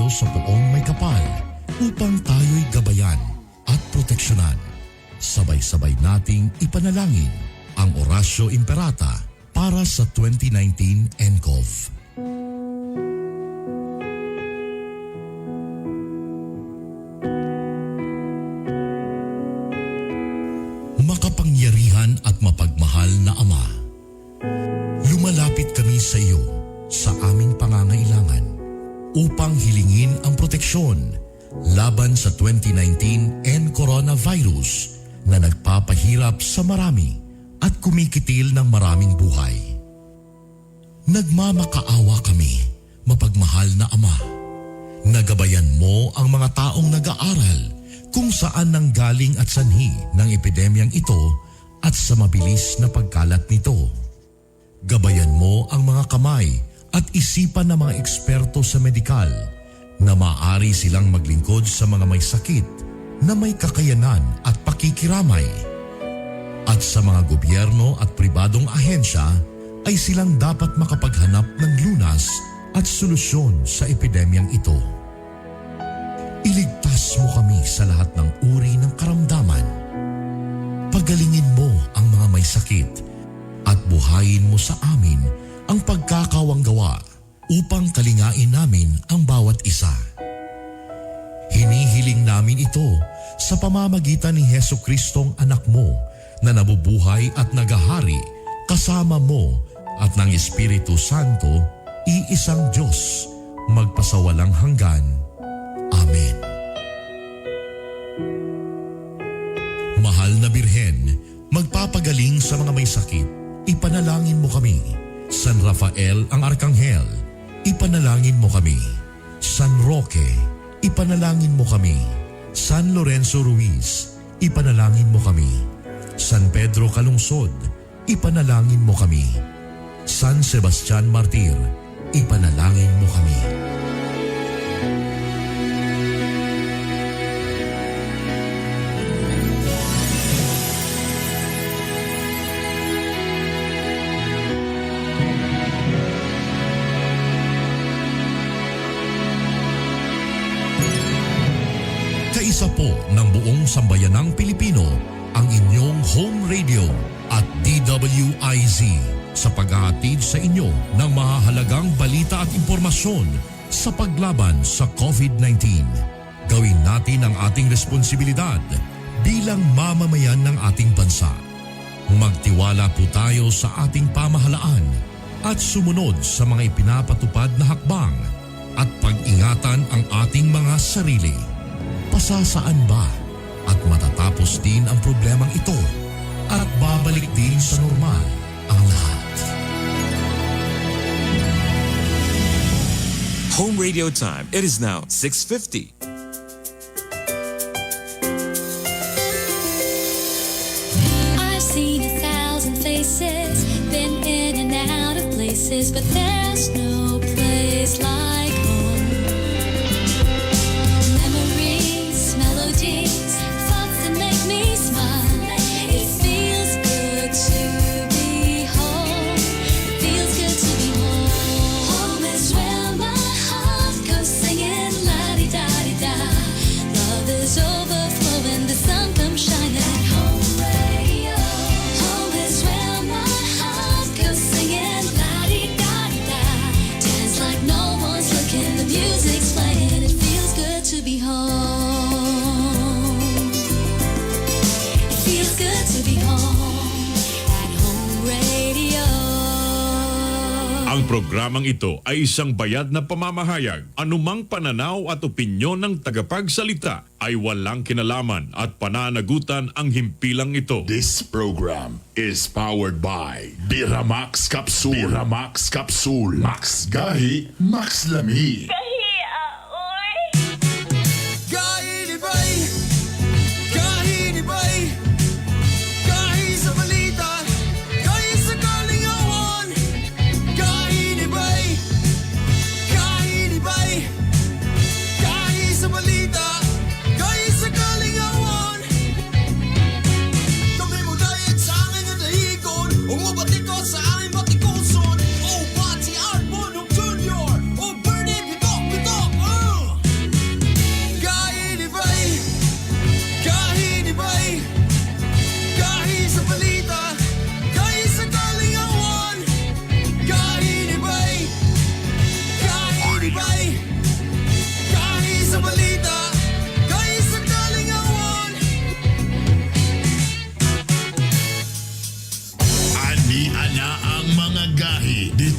tayo sa buong may kapal upang tayo'y gabayan at proteksyonan. Sabay-sabay nating ipanalangin ang Oratio Imperata para sa 2019 NCOV. Makapangyarihan at mapagmahal na Ama, lumalapit kami sa iyo sa aming pangangailangan upang hilingin ang proteksyon laban sa 2019 and coronavirus na nagpapahirap sa marami at kumikitil ng maraming buhay. Nagmamakaawa kami, mapagmahal na Ama. Nagabayan mo ang mga taong nag-aaral kung saan nanggaling at sanhi ng epidemyang ito at sa mabilis na pagkalat nito. Gabayan mo ang mga kamay at isipan ng mga eksperto sa medikal na maaari silang maglingkod sa mga may sakit na may kakayanan at pakikiramay. At sa mga gobyerno at pribadong ahensya ay silang dapat makapaghanap ng lunas at solusyon sa epidemyang ito. Iligtas mo kami sa lahat ng uri ng karamdaman. Pagalingin mo ang mga may sakit at buhayin mo sa amin ang pagkakawanggawa upang kalingain namin ang bawat isa. Hinihiling namin ito sa pamamagitan ni Hesukριστong anak mo na nabubuhay at nagahari kasama mo at ng Espiritu Santo, iisang Diyos, magpasawalang hanggan. Amen. Mahal na Birhen, magpapagaling sa mga may sakit, ipanalangin mo kami. San Rafael ang Arkanghel, ipanalangin mo kami. San Roque, ipanalangin mo kami. San Lorenzo Ruiz, ipanalangin mo kami. San Pedro Calungsod, ipanalangin mo kami. San Sebastian Martir, ipanalangin mo kami. Kaisa po ng buong sambayanang Pilipino ang inyong home radio at DWIZ sa paghahatid sa inyo ng mahahalagang balita at impormasyon sa paglaban sa COVID-19. Gawin natin ang ating responsibilidad bilang mamamayan ng ating bansa. Magtiwala po tayo sa ating pamahalaan at sumunod sa mga ipinapatupad na hakbang at pag-ingatan ang ating mga sarili. Pasasaan ba at matatapos din ang problemang ito at babalik din sa normal ang lahat. Home radio time. It is now 6:50. I've seen 1,000 faces, been in and out of places, but there's no place like home. Memories, melodies, thoughts that make me smile. It feels good to be home. It feels good to be home. Home is where my heart goes singing la-di-da-di-da. Love is overflowing, the sun comes shining. Home radio. Home is where my heart goes singing la-di-da-di-da. Dance like no one's looking, the music's playing. It feels good to be home. It feels good to be home at Home Radio. Ang programang ito ay isang bayad na pamamahayag. Anumang pananaw at opinyon ng tagapagsalita ay walang kinalaman at pananagutan ang himpilang ito. This program is powered by Biramax Capsule. Biramax Capsule. Max Gahi, Max Lami. Sa aming batikosod, oh, pati Arbonong Junior, oh, Bernie Bigo,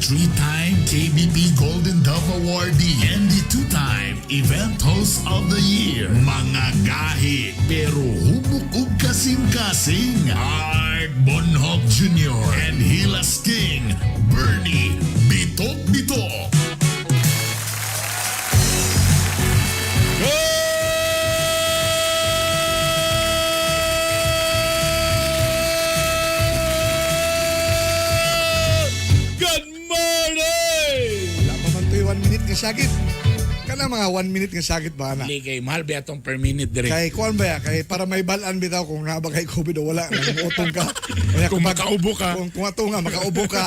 3-time KBP Golden Dove awardee and the 2-time Event Host of the Year. Mga gahi pero hubog ug kasing-kasing. Art Bonhoc Jr. and Hilas King Bernie Bitok-Bitok. Good morning! Wala pa man to'y 1 minute nga sagit. Kana mga 1 minute nga sagit ba na? Dili kay mahal ba atong per minute dire. Kay kuan ba ya? Kay para may balaan bitaw kung naba kay COVID o wala nang utong ka. Kung makaubo ka. Kung ato nga makaubo ka,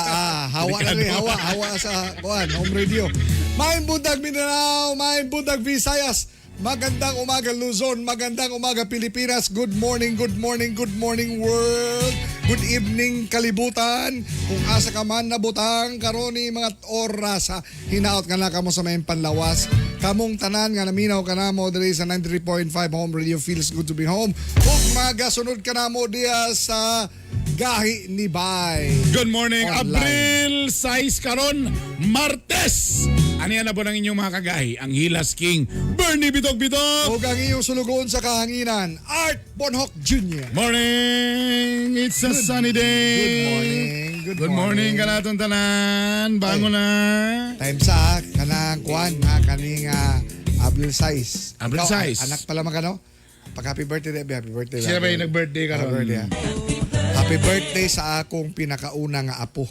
hawa na rin, hawa sa kuan, home radio. Maayong buntag Mindanao, maayong buntag Visayas. Magandang umaga Luzon, magandang umaga Pilipinas. Good morning, good morning, good morning world. Good evening kalibutan. Kung asa ka man nabutang karon ni mga oras ha, hinaot ka na kamo sa may panlawas. Kamong tanan nga naminaw ka na mo diri sa 93.5 Home Radio Feels Good to Be Home. Ug magasunod ka na mo diya sa Gahi ni Bay. Good morning, Online. Abril 6 karon, Martes. Ano yan na po ng inyong mga kagahi? Ang Hilas King, Bernie Bitok-Bitok. Ug ang iyong sulugoon sa kahanginan, Art Bonhoc Jr. Morning! It's a sunny day. Good morning. Good morning ka natong tanan. Bangon na. Time sa kanang kuan ha kaning Abril 6. Abril Ikaw, 6. Anak pala man kano? Pag happy birthday, happy birthday. Siya ba yung nag-birthday ka Happy ron? birthday, ha? Happy birthday sa akong pinakauna nga apo.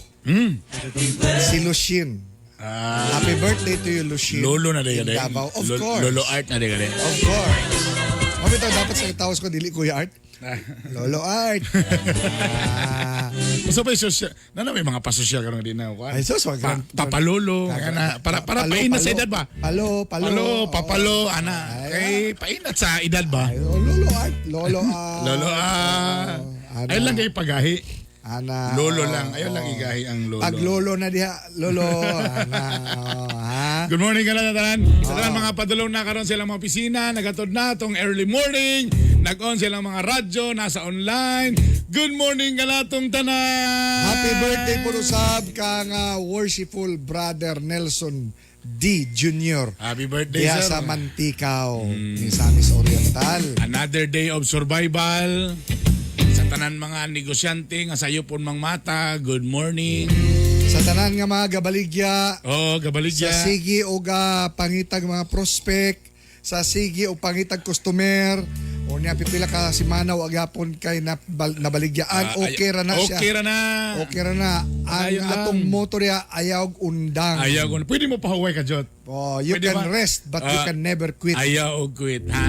Si Lucien. Happy birthday to you, Lucien. Lolo na di ka In di. Davao. Of course. Lolo Art na di ka di. Of course. Mabito, dapat sa itawas ko, dili Kuya Art. Lolo Art. So pa social, na may mga pasosyal ka rin din na. Ay, sus, wag lang. Papalolo. Para painat sa edad ba? Palo. Papalo, ana. Kay painat sa edad ba? Ay, Lolo Art. Lolo Ayun lang kayo pagahi. Ana. Lolo lang. Ayun lang igahi ang lolo. Pag lolo na diha, lolo. Ana. Ha? Good morning ka lang tanan. Sa tanan mga padulong na karon silang mga opisina, nagatod na tong early morning, nag-on silang mga radyo, nasa online. Good morning ka latong tanan. Happy birthday po usab kang worshipful brother Nelson D. Jr. Happy birthday, Diya sir. sa Mantikao, Misamis Oriental. Another day of survival. Sa tanan mga negosyante nga sayo pon mang mata, good morning. Sa tanan nga mga gabaligya, Oh, gabaligya. sa sige o pangitag mga prospect, sa sige o pangitag customer, o niya pipila ka si Manaw agapon kay nabaligyaan, okay ra na siya. Okay ra na. Okay ra na. Ang Ayun lang. atong motor ya ayaw undang. Ayaw ko. Pwede mo pahuway ka, Jot. Oh, you Pwede can ba? rest but you can never quit. Ayaw og quit. Ha?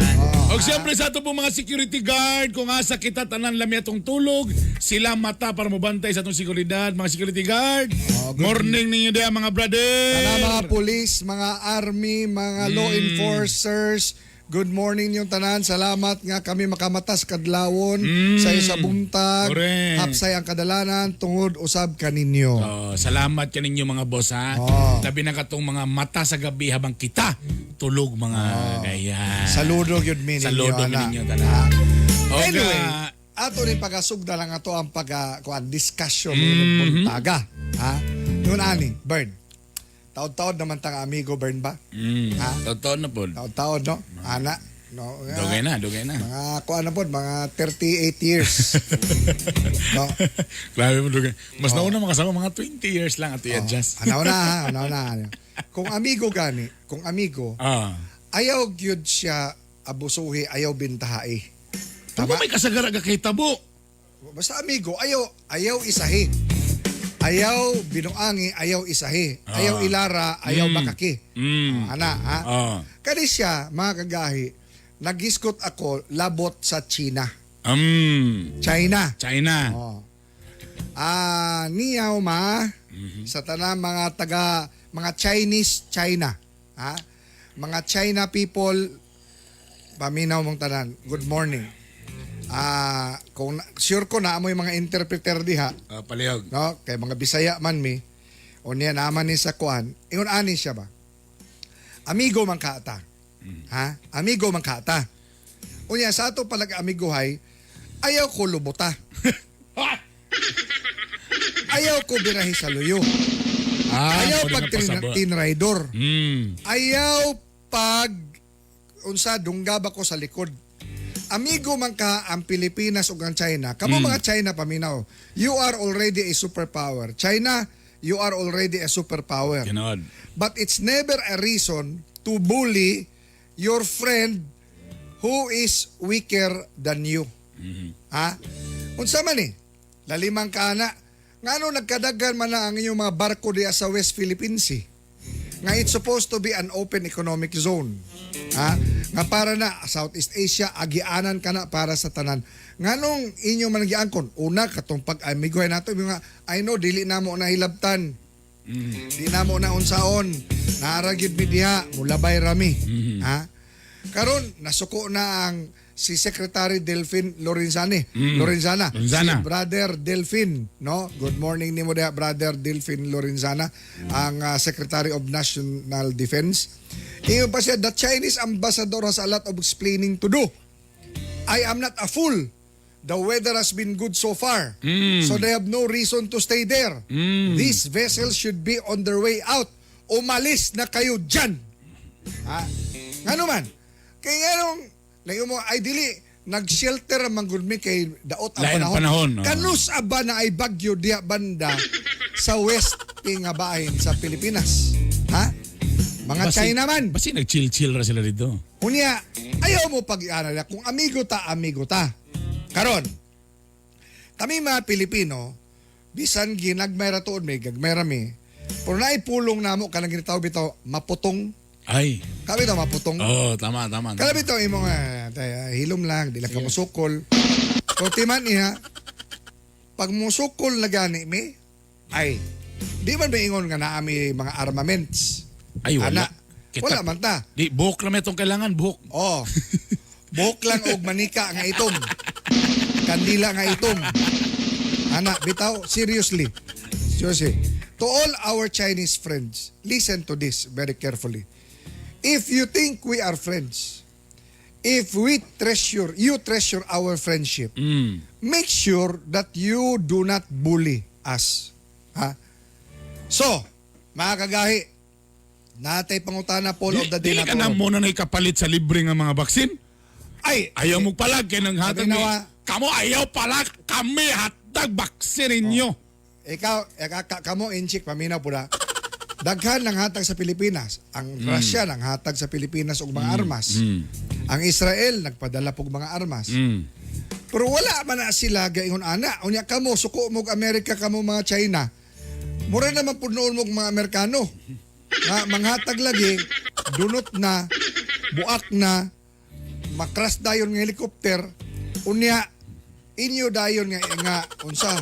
O siyempre sa ito po mga security guard, kung asa kita tanan lami atong tulog, sila mata para mobantay sa atong seguridad, mga security guard. Morning ninyo dia mga brother. Tanan mga police, mga army, mga law enforcers, good morning yung tanan. Salamat nga kami makamatas kadlawon sa isa buntag. Correct. Hapsay ang kadalanan tungod usab kaninyo. Oh, salamat kaninyo mga boss ha. Oh. Labi na katong mga mata sa gabi habang kita tulog mga gaya. Saludo gyud mi ninyo. Saludo ana. ninyo tanan. O, Anyway, ga- ato rin pagasugda lang ato ang discussion ng buntaga. Ha? Yun ani, Bern. Taon-taon naman tang amigo Bern ba? Ha? Totoo na po. Taon-taon no? Ana. No, Dugay na. mga kuan na po, mga 38 years. no. Grabe mo dugay. Mas nauna makasama mga 20 years lang at i-adjust. Anaw na. Kung amigo gani, kung amigo, Ah. ayaw gyud siya abusuhi, ayaw bintahay. Tama may kasagara ka kay tabo. Basta amigo, ayaw isahi. Ayaw binuangi, ayaw isahi. Ayaw ilara, ayaw makaki. Ana, ha? Kani siya, mga kagahi, nagiskot ako labot sa China. China. China. Oh. Niyaw sa tanang mga Chinese China. Ha? Mga China people, paminaw mong tanan. Good morning. Sure ko na amoy mga interpreter diha. Palihog. No, kay mga Bisaya man mi. O niya naman ni sa kuan. Ingon ani siya ba? Amigo man kaata. Ha? Amigo man kaata. Unya sa ato palag amigohay, ayaw ko lubuta. Ayaw ko birahi sa luyo. Ayaw pwede pag na pasaba. tinraidor. Hmm. Ayaw pag unsa dunggab ako sa likod. Amigo man ka ang Pilipinas ug ang China. Kamo mga China paminaw. You are already a superpower. China, you are already a superpower. Ginood. But it's never a reason to bully your friend who is weaker than you. Ha? Unsa man ni? Lalimang ka na. Ngano nagkadagan man na ang inyong mga barko diya sa West Philippine Sea? Nga it's supposed to be an open economic zone. Ha? Nga para na Southeast Asia agianan ka na para sa tanan. Nganong inyo man giangkon? Una katong pag-amigoy nato nga I know dili na mo na hilabtan. Di na mo na unsaon. Naaragid mi diha mulabay rami. Ha? Karon nasuko na ang si Secretary Delfin Lorenzana. Si Brother Delfin, no? Good morning nimo diha Brother Delfin Lorenzana, ang Secretary of National Defense. Ingon pa siya, the Chinese ambassador has a lot of explaining to do. I am not a fool. The weather has been good so far. So they have no reason to stay there. These vessels should be on their way out. Umalis na kayo dyan. Ha? Ngano man? Kaya nganong, layo mo, ay dili, nag-shelter ang manggulmi kay daot ang Lain ang panahon. panahon, oh. Kanus aba na ay bagyo diya banda sa west nga bahin sa Pilipinas. Ha? Mga China man. Basi nag-chill-chill ra sila dito. Unya, ayaw mo pag-iana na kung amigo ta. Karon, kami mga Pilipino, bisan ginagmay ra tuod may gagmay ra mi. Pero naipulong namo kanang ginataw bitaw maputong. Ay. Kami to maputong. Oh, tama. Kala bitaw imong hilom lang, dila ka musukol. Pero timan niya, pag musukol na gani mi, ay, di man ba ingon nga naami mga armaments? Ay, wala. Ana, wala man ta. Di, buhok lang itong kailangan, buhok. Oh. Buhok lang og manika nga itom. Kandila nga itom. Ana, bitaw, seriously. To all our Chinese friends, listen to this very carefully. If you think we are friends, if you treasure our friendship, make sure that you do not bully us. Ha? So, mga kagahi, natay pangutana poll of the day Di na ka na muna na ikapalit sa libre nga mga baksin. Ay, Ayaw mo palag kay nang hatag ni. Nawa. Kamo ayaw palag, kami hatag baksin ninyo. ikaw, kamo inchik paminaw po na. Daghan ng hatag sa Pilipinas. Ang Russia nang hatag sa Pilipinas og mga armas. Ang Israel nagpadala pog mga armas. Pero wala man na sila gaingon ana. Unya kamo suko mo Amerika kamo mga China. Mura naman po noon mo mga Amerikano. Nga manghatag lagi, dunot na, buak na, makras dayon ng helikopter. Unya inyo dayon nga unsa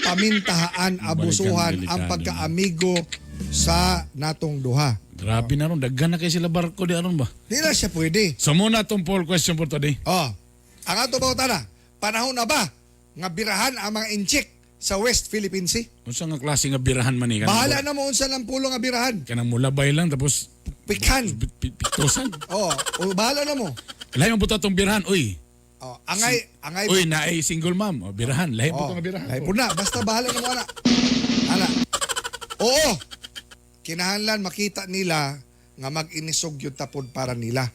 pamintahaan, abusuhan ang pagkaamigo sa natong duha. Grabe na ron, daghan na kayo sila barko di aron ba? Di na siya pwede. So muna itong poll question for today. Oh, ang ato ba na, panahon na ba nga birahan ang mga inchik sa West Philippine Sea? Unsa nga klase nga birahan man ni? Bahala na mo unsa ng pulo nga birahan. Kanang mulabay lang tapos Pikan. pitosan. Oh, bahala na mo. Lahi mo buta tong birahan, uy. Oh, angay Uy, na ay single mom. O, birahan. Lahi mo nga birahan. Ay po na, basta bahala na mo ana. Ana. Oo. Kinahanglan makita nila nga mag-inisog yung tapod para nila.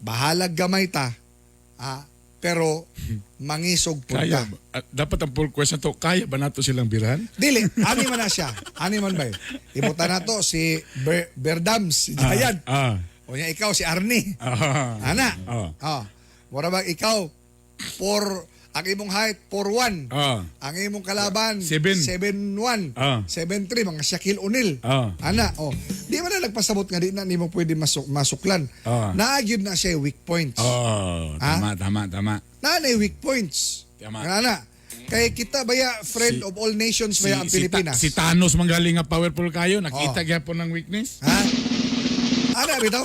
Bahalag gamay ta. Pero mangisog po Kaya ta. ba? Dapat ang poll question to, kaya ba nato silang birahan? Dili, ani man na siya. Ani man ba? Ibutan na to si Berdams, si Jayan. O niya ikaw si Arnie. Ana. Mura ba ikaw ang imong height 4'1". Ang imong kalaban 7'1". 7'3", mga Shaquille O'Neal. Ana, di man na nagpasabot nga di na nimo pwede masuklan. Naagyud na siya weak points. Tama. Nanay weak points. Tama. Ana. Kay kita baya friend of all nations baya ang Pilipinas. Si Thanos manggaling nga powerful kayo, nakita gyapon ng weakness. Ha? Ana bitaw?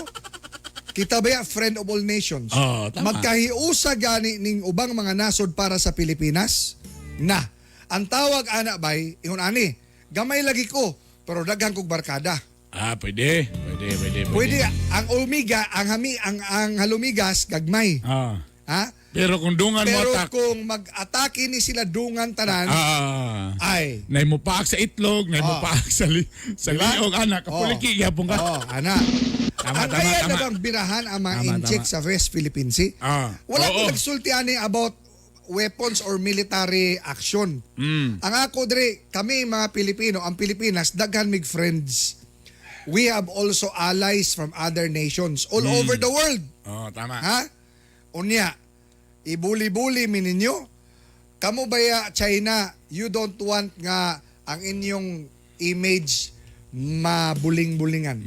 Kita baya friend of all nations. Tama. Magkahiusa gani ning ubang mga nasod para sa Pilipinas na ang tawag ana bay ingon ani gamay lagi ko pero daghan kog barkada. Pwede. Pwede ang umiga ang halumigas gagmay. Ha? Pero kung dungan mo Pero attack, kung mag-atake ni sila dungan tanan, ay, nay mo paak sa itlog, nay mo paak sa liog, anak, kapuliki, gyapon ka. ana. Tama, Ang tama, kaya tama. na bang birahan ang mga Tama, incheck tama. sa West Philippine Sea? Wala Oo. ko nagsulti ani about weapons or military action. Ang ako dre, kami mga Pilipino, ang Pilipinas, daghan mig friends. We have also allies from other nations all over the world. Tama. Ha? Unya, ibuli-buli mi ninyo. Kamo baya China, you don't want nga ang inyong image mabuling-bulingan.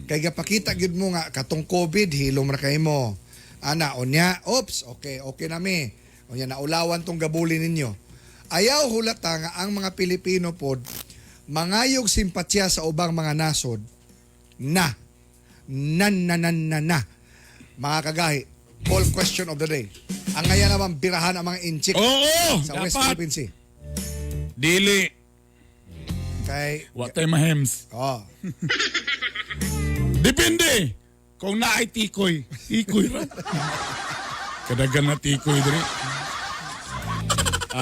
Kay gapakita gyud mo nga katong COVID hilom ra kay mo. Ana unya, oops, okay nami. Unya naulawan tong gabuli ninyo. Ayaw hulata nga ang mga Pilipino pod mangayog simpatya sa ubang mga nasod na mga kagahi. All question of the day. Ang ngaya naman birahan ang mga inchik Oo, sa West dapat. Philippine Sea. Dili. Kay What time hems? Depende. Kung naay tikoy. Tikoy ra. Kadagan na tikoy diri.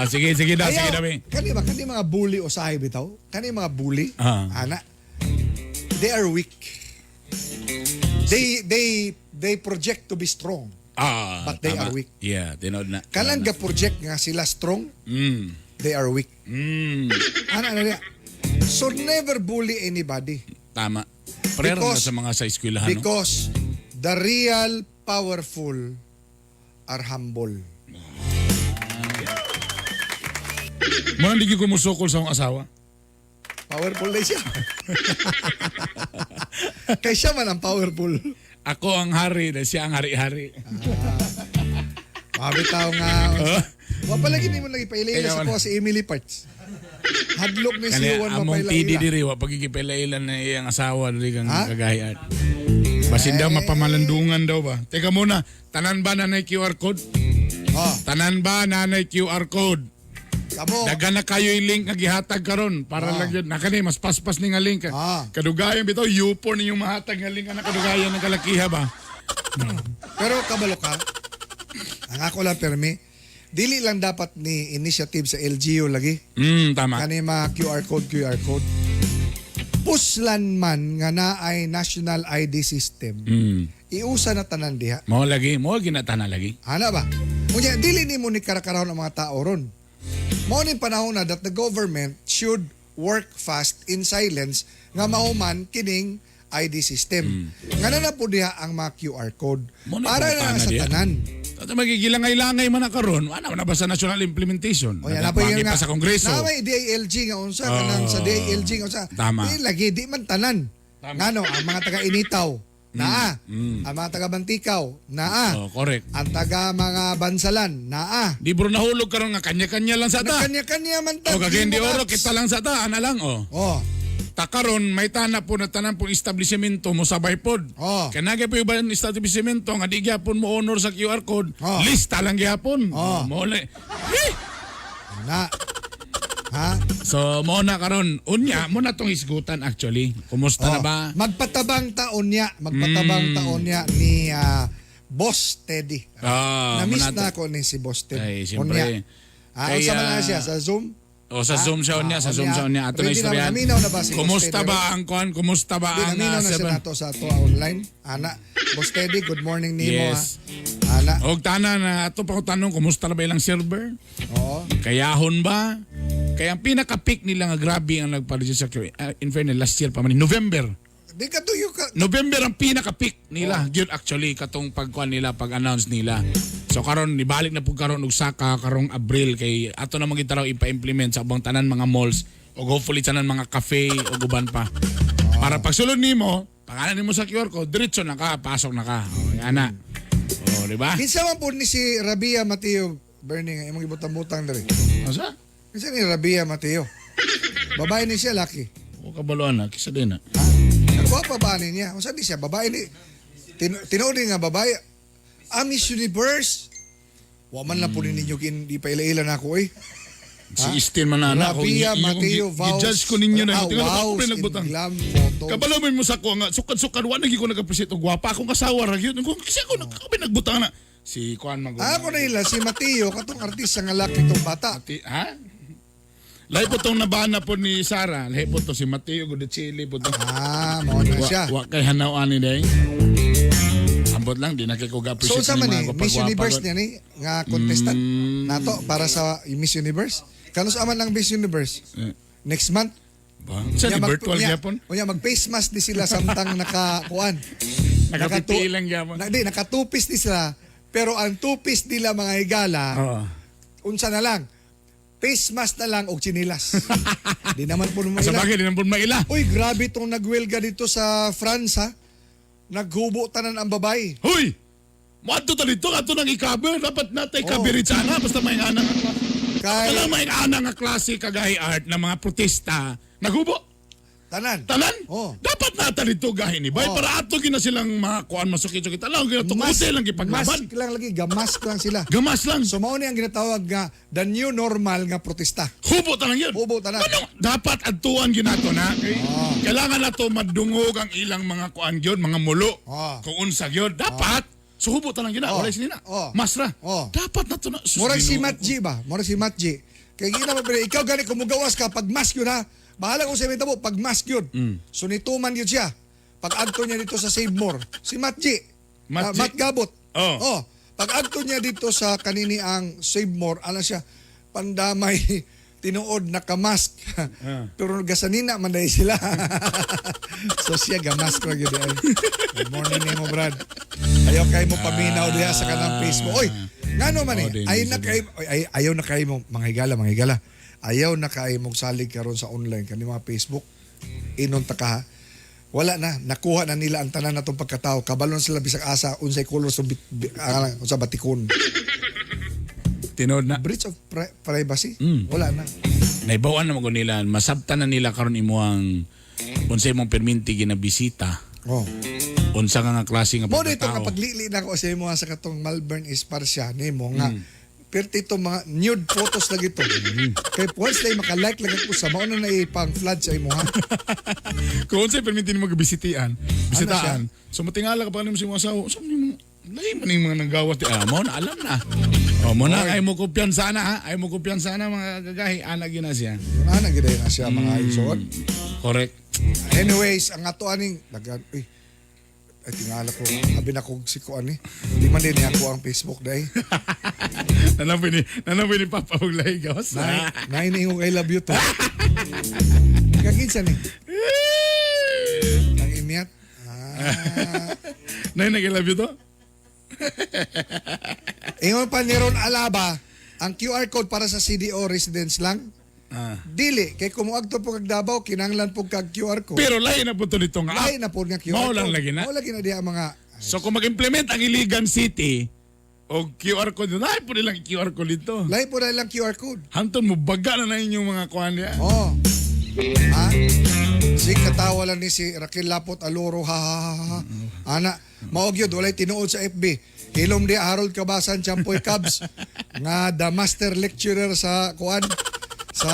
Sige na, sige na, mi. Kani mga bully usahay bitaw? Kani mga bully? Ana. They are weak. They project to be strong. But they tama. are weak. Yeah, tinod na. Kanang ga-project nga sila strong, they are weak. Ana na niya. So never bully anybody. Tama. Parero na Because- sa mga sa eskwelahan, no? Because the real powerful are humble. Mga hindi ko musukol sa akong asawa. Powerful na siya. Kay siya man ang powerful. Ako ang hari na siya ang hari-hari. Mabitaw nga. Wapalagi ni mo lagi pailay Kaya sa wala. ko si Emily Parts. Hadlok ni si Kani Juan among tidi mapailay. diri wa pagigipilailan na iyang asawa diri kang Ha? kagahian. Basin daw mapamalandungan daw ba? Teka muna, tanan ba nanay QR code? Tanan ba nanay QR code? Kamo. Dagan na kayo yung link nga gihatag karon para lang yun. Nakani mas paspas ni nga link. Kadugayan bitaw yupo ninyong mahatag nga link na kadugayan ng kalakiha ba? Pero kabalo ka. Ang ako lang permi. Dili lang dapat ni initiative sa LGU lagi. Tama. Kani mga QR code. Puslan man nga naay national ID system. Iusa na tanan diha. Mo lagi, mo ginatana lagi. Ana ba? Unya dili ni mo ni karakarahon ang mga tao ron. Mao ni panahon na that the government should work fast in silence nga mahuman kining ID system. Nga na po diha ang mga QR code Mo na para importante na sa diha. tanan. Tato magigilangay-langay man na karon, wala na ba sa national implementation? O yan na po Nagpagi yung pa sa Kongreso. Na may DILG nga unsa kanang sa DILG nga unsa. Tama. Di lagi di man tanan. Ngano ang mga taga Initaw naa. Ang mga taga Bantikaw naa. Oh, correct. Ang taga mga Bansalan naa. Di bro nahulog karon nga kanya-kanya lang sa ta. Kanya-kanya man ta. O kagindi Di mo oro apps. kita lang sa ta, ana lang oh. Oh. Takaron may tana po na tanan pong establishmento mo sabay pod. Oh. Kanage po iba ang establishmento nga di gyapon mo honor sa QR code. Oh. Lista lang gyapon. Oh. Mo le. Na. Ha? So mo na karon unya mo na tong isgutan actually. Kumusta na Oh. ba? Magpatabang taon niya ni Boss Teddy. Na-miss mo na ako ni si Boss Teddy. Ay, siyempre. Unsa man na siya sa Zoom? O sa Zoom siya unya, sa Zoom siya unya. Ato na Pwede istoryahan. naminaw na ba si Kumusta Boss Teddy? ba ang kuan? Kumusta ba Di ang naminaw na siya seven? nato sa ato online. Ana, Boss Teddy, good morning nimo Yes. ha. Ana. Og tanan na ato pa ko tanong kumusta na ba ilang server? Oo. Kayahon ba? Kaya ang pinaka-peak nila nga grabe ang nagpa-register. In fairness, last year pa man. November. Di ka tuyo ka. November ang pinaka-peak nila. Yun actually, katong pagkuan nila, pag-announce nila. So karon nibalik na po karon og saka karong Abril kay ato na magitaraw ipa-implement sa ubang tanan mga malls o hopefully tanan mga cafe o guban pa. Para pagsulod nimo, pangalan nimo sa QR code, diretso na ka, pasok na ka. O, yan na. O, di ba? Kinsa man po ni si Rabia Mateo Bernie nga imong ibutang-butang diri. Asa? Kinsa ni Rabia Mateo? Babae ni siya laki. O kabaloan na, kisa din na. Ha? Nagwapa ba niya? Unsa di siya babae ni tinuod nga babae. Miss Universe. Wa man lang po ninyo di pa ilailan ako eh. Si Istin man na ako. Rabia Mateo Vows. I-judge ko ninyo na. Tingnan mo Vows ako in nagbutang. glam photo. Kabalo mo sa ko nga sukad-sukad wa nagi ko nagapresent og gwapa akong kasawa ra gyud. Kung kasi ako nagbutang na. Si Kuan Magun. Ako na ila, si Mateo, katong artista nga laki itong bata. Ha? Lahi po itong nabana po ni Sarah. Lahi po ito si Mateo Godechili po ito. Mao na siya. Wa kay hanaw ani day. Ambot lang di na kay ko So appreciate sa man mga ni Miss kapagwapa Universe ko. niya ni nga contestant nato para sa Miss Universe. Kano sa man lang Miss Universe? Eh. Next month. Ba? Sa di virtual gyapon. Unya mag-face mask di sila samtang nakakuan. Nakapipili lang gyapon. Naka-two-piece di sila. Pero ang two-piece nila mga higala, Oo. unsa na lang? Face mask na lang o chinilas. Di naman po Sa maila. bagay di naman maila. Uy, grabe itong nagwelga dito sa France ha. Naghubo tanan ang babae. Hoy! Maadto ta dito ato nang i-cover dapat natay Oo. cover sana basta may ana nga klase. Kay Kala may ana nga klase kagahi art na mga protesta. Naghubo. tanan. Tanan? Oo. Dapat nata dito gahi ni bay Oo. para ato gina silang mga kuan masukit-sukit. Alam gina to hotel lang gipaglaban. Mask lang lagi, gamask lang sila. Gamas lang. So mao ni ang ginatawag nga the new normal nga protesta. Hubo ta lang yun. Hubo tanan. Ano? Dapat adtuan ginato na. Kailangan na to madungog ang ilang mga kuan gyud, mga mulo. Oo. Kung unsa gyud, dapat suhubo ta lang gina. Oo. Wala sinina. Oo. Masra. Oo. Dapat na to na. Sus, Murag si Ginoo Matt ko. G ba? Murag si Matt G. Kaya gina mo pero ikaw gani kumugawas ka pag mask yun ha. Bahala ko sa mga tabo pag mask yun. So nituman yun siya. Pag agto niya dito sa Save More. Si Matt G. Matt G. Matt Gabot. Oo. Oh. Pag agto niya dito sa kanini ang Save More, ano siya, pandamay tinuod nakamask. Pero gasanina man dahil sila. So siya gamask ra gyud ay. Good morning nimo Brad. Ayaw kay mo paminaw diha sa kanang Facebook. Oy, ngano man Oh, eh. di, Ayaw na kay mo mga higala. Ayaw na kay mo salig karon sa online kani mga Facebook. Inon ta ka. Wala na, nakuha na nila ang tanan natong pagkatao. Kabalon sila bisag asa unsay color sa batikon. Tinood na. Breach of privacy? Wala na. Naibawan na mo nila. Masabtan na nila karon imuang unsay mong perminti ginabisita. Oh. Unsa nga klase nga Mo dito pagkatao. kapag lili na ko sa imo sa katong Malvern Esparcia nimo nga perti itong mga nude photos lagi to. Kay once na maka-like lang ko sa mao na pang flood sa imo ha. Kung unsay perminti nimo gabisitian, bisitaan. Ano So matingala ka pa nimo sa imong asawa. So nimo lahi man yung mga nanggawat mo na alam na. O mo na ay mo kumpiyansa na ha. Ay mo kumpiyansa na mga gagahi ana gina siya. Ana gid na siya mga isod. Correct. Anyways, ang ato aning ay tingala ko abi na kog si ko ani. Di man din niya ako ang Facebook dai. Nanapin ni Papa og lahi gawas. Nay ni I love you to. Kakinsa ni. Nang imyat. Nay nag-love you to? Ingon pa ni Ron Alaba, ang QR code para sa CDO residents lang. Dili kay kumuadto po kag Davao kinahanglan po kag QR code. Pero lahi na po to dito nga. Lahi na po nga QR Mao code. lang lagi na. Mao lagi na diha mga So kung mag-implement ang Iligan City o QR code, lahi po nilang QR code dito. lahi po na lang QR code. Hanton mo baga na inyong mga kuhan niya. Oh. Ha? Si katawa lang ni si Raquel Lapot Aloro ha ha ha ha. Ana, mao gyud walay tinuod sa FB. Hilom di Harold Kabasan Champoy Cubs nga the master lecturer sa kuan sa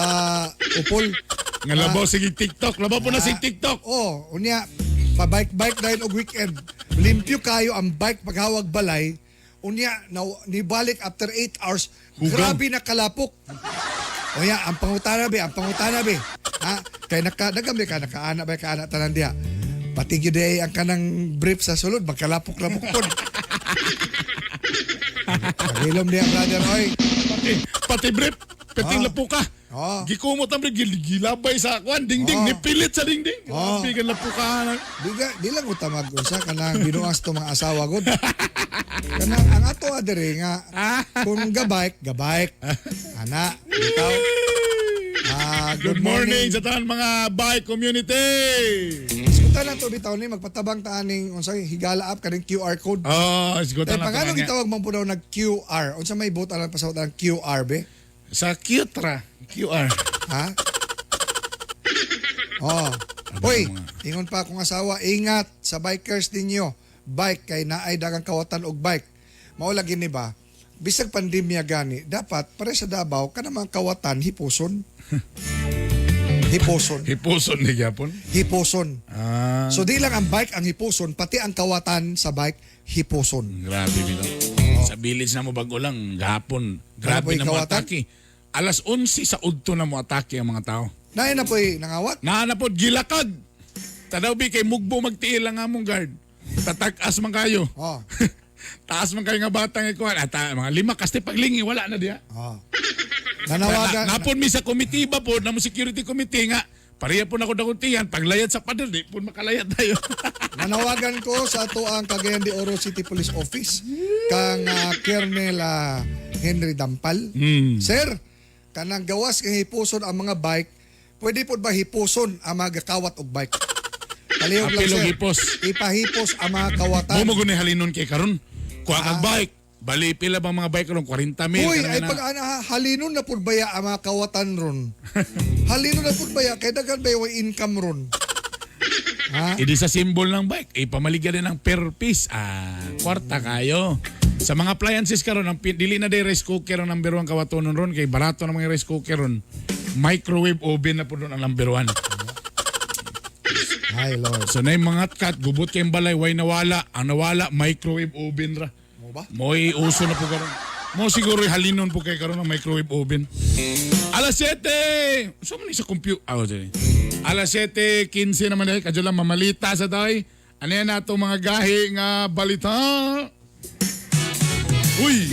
Upol. Nga labaw sige TikTok. Labaw po na si TikTok. Oh, unya pa-bike dahil og weekend. Limpyo kayo ang bike paghawag balay. Unya nibalik after 8 hours. Hugaw. Grabe na kalapok. Unya ang pangutana be. Ha? Kay nagamli ka nakaana ba kaana tanan diha. Pati gyud ay ang kanang brief sa sulod magkalapok-lapok pod. Pagilom diha brother oy. Pati brief. Peting lapuka. Oh. Gikumot ang brief. Gilabay sa kuhan. Dingding. Oh. Nipilit sa dingding. Oh. Grabe ka lapuka. Di lang uta mag-usa kanang binuas to mga asawa gud. Kanang ang ato adere nga kung gabike. Ana, bitaw. Good morning sa tanan mga bike community. Iskutan lang to bitaw ni magpatabang taaning unsay higala up kaning QR code. Oh, Kaya isgutan lang pagano nga. gitawag man po daw nag QR? Unsa may buot alang pasawat ang QR be? Sa Qtra. QR. Ha? Oh. Hoy, ingon pa akong asawa, ingat sa bikers ninyo. Bike kay naay dagang kawatan og bike. Mao lagi ni ba? Bisag pandemya gani, dapat pare sa Davao ka namang kawatan hipuson. Hiposon. Hipuson ni gyapon. Hiposon. Ah, So di lang ang bike ang hiposon, pati ang kawatan sa bike hiposon. grabe bitaw. Sa village na mo bago lang gahapon. Ano po Grabe yung na mo kawatan? atake. Alas 11 sa udto na mo atake ang mga tao. Naay na po'y nangawat. Nahanapod gilakad. Tadaw bi kay mugbo magtiil lang among guard. Tatakas man kayo. Oh. Taas man kayo nga batang ikuan. At mga 5 kasi paglingi wala na diya. Oh. Nanawagan. Napon mi sa komitiba po, na mo security committee nga. Pareha po na ko dakuntihan. Paglayad sa pader, di po makalayad tayo. Nanawagan ko sa ato ang Cagayan de Oro City Police Office kang Colonel Henry Dampal. Sir, kanang gawas kang hipuson ang mga bike, pwede po ba hipuson ang mga kawat og bike? Palihog lang Apilog sir. hipos. Ipahipos ang mga kawatan. Mo mo halinon kay karon. Kuha kag bike. Bali pila bang mga bike ron 40 mil. Uy, kanang ay na. pag halinon na pud baya ang mga kawatan ron. Halinon na pud baya kay daghan ba yung income ron. Ha? Idi sa symbol ng bike, ipamaligyan din ng per piece. Kwarta kayo. Sa mga appliances karon ang dili na day rice cooker ang number 1 kawatonon ron kay barato na mga rice cooker ron. Microwave oven na po doon ang number 1. Hi Lord. So na yung mga kat, gubot kayong balay, way nawala. Ang nawala, microwave oven ra. Mo ba? Mo'y uso na po karon. Mo siguro halinon po kay karon ng microwave oven. Alas 7! So man sa computer. Alas 7:15 naman dahil kadyo lang mamalita sa tay. Ano yan nato mga gahi nga balita? Uy!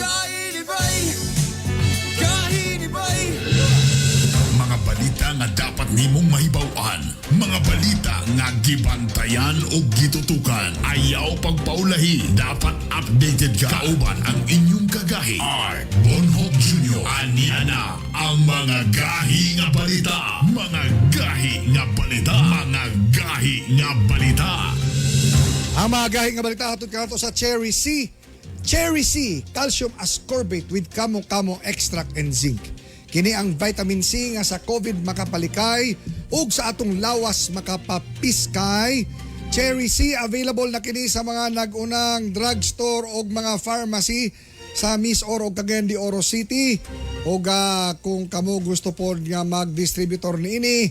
Mga balita nga dapat nimong mahibaw-an. Mga balita nga gibantayan o gitutukan. Ayaw pagpaulahi. Dapat updated ka. Kauban ang inyong kagahi. Art Bonhoff Jr. Aniana ang mga gahi nga balita. Mga gahi nga balita. Mga gahi nga balita. Ang mga gahi nga balita hatod kanto sa Cherry C. Cherry C, calcium ascorbate with kamo-kamo extract and zinc. Kini ang vitamin C nga sa COVID makapalikay ug sa atong lawas makapapiskay. Cherry C available na kini sa mga nag-unang drugstore ug mga pharmacy sa Miss Oro ug Cagayan de Oro City. Ug kung kamo gusto po nga mag-distributor niini,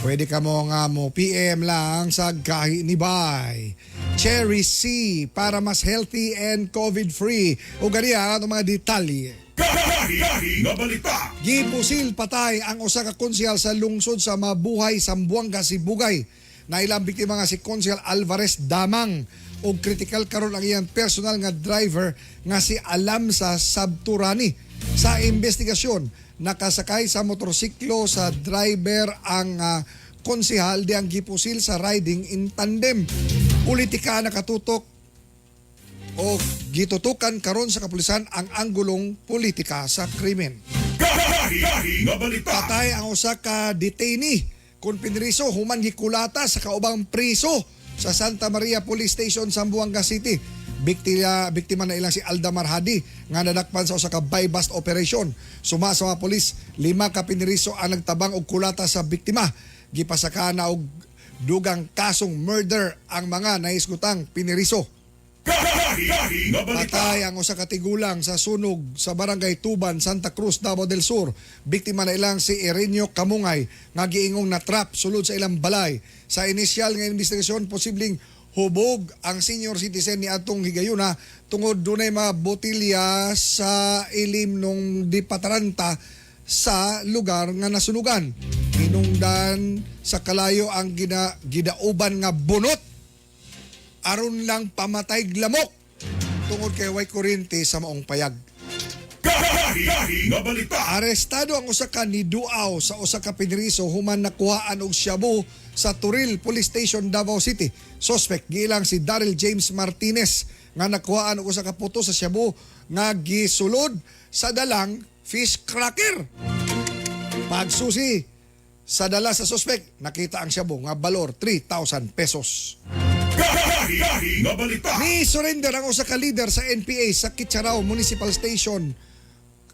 pwede kamo nga mo PM lang sa gahi ni Bay. Cherry C para mas healthy and COVID-free. Ug ganiya ang mga detalye. Gahi nga balita. Gipusil patay ang usa ka konsyal sa lungsod sa Mabuhay, Zamboanga, Sibugay. Na ilang biktima nga si Konsyal Alvarez Damang ug critical karon ang iyang personal nga driver nga si Alamsa Sabturani. Sa investigasyon, nakasakay sa motorsiklo sa driver ang konsehal di ang gipusil sa riding in tandem. Politika nakatutok o gitutukan karon sa kapulisan ang anggulong politika sa krimen. Gahi nga balita. Patay ang usa ka detainee kun piniriso human gikulata sa kaubang priso sa Santa Maria Police Station, Zamboanga City. Biktima na ilang si Aldamar Hadi nga nadakpan sa usa ka buy-bust operation. Suma sa mga polis, 5 ka piniriso ang nagtabang og kulata sa biktima. Gipasaka na og dugang kasong murder ang mga naisgutang piniriso. Gahi nga balita. Patay ang usa ka tigulang sa sunog sa Barangay Tuban, Santa Cruz, Davao del Sur. Biktima na ilang si Erenio Kamungay nga giingong natrap sulod sa ilang balay. Sa inisyal nga investigasyon, posibleng hubog ang senior citizen ni atong higayuna tungod dunay mga botilya sa ilim nung dipataranta sa lugar nga nasunugan. Hinungdan sa kalayo ang gidauban nga bunot aron lang pamatay glamok tungod kay way kuryente sa maong payag. Gahi nga balita. Arestado ang usa ka niduaw sa usa ka piniriso human nakuhaan og shabu sa Turil Police Station, Davao City. Suspect giilang si Daryl James Martinez nga nakuhaan og usa ka puto sa shabu nga gisulod sa dalang fish cracker. Pagsusi sa dala sa suspect, nakita ang shabu nga balor 3,000 pesos. Gahi nga balita. Ni surrender ang usa ka leader sa NPA sa Kitcharao Municipal Station,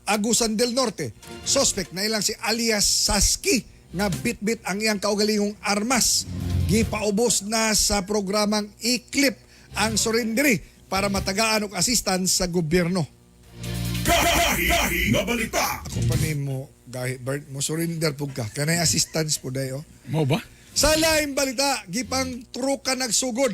Agusan del Norte. Suspect na ilang si alias Saski nga bitbit ang iyang kaugalingong armas. Gipaubos na sa programang Eclip ang surrenderi para matagaan og assistance sa gobyerno. Gahi nga balita. Ako pa nimo gahi Bert mo surrender pug ka. Kanay assistance po dayo. Mo ba? Sa laing balita, gipang truka nagsugod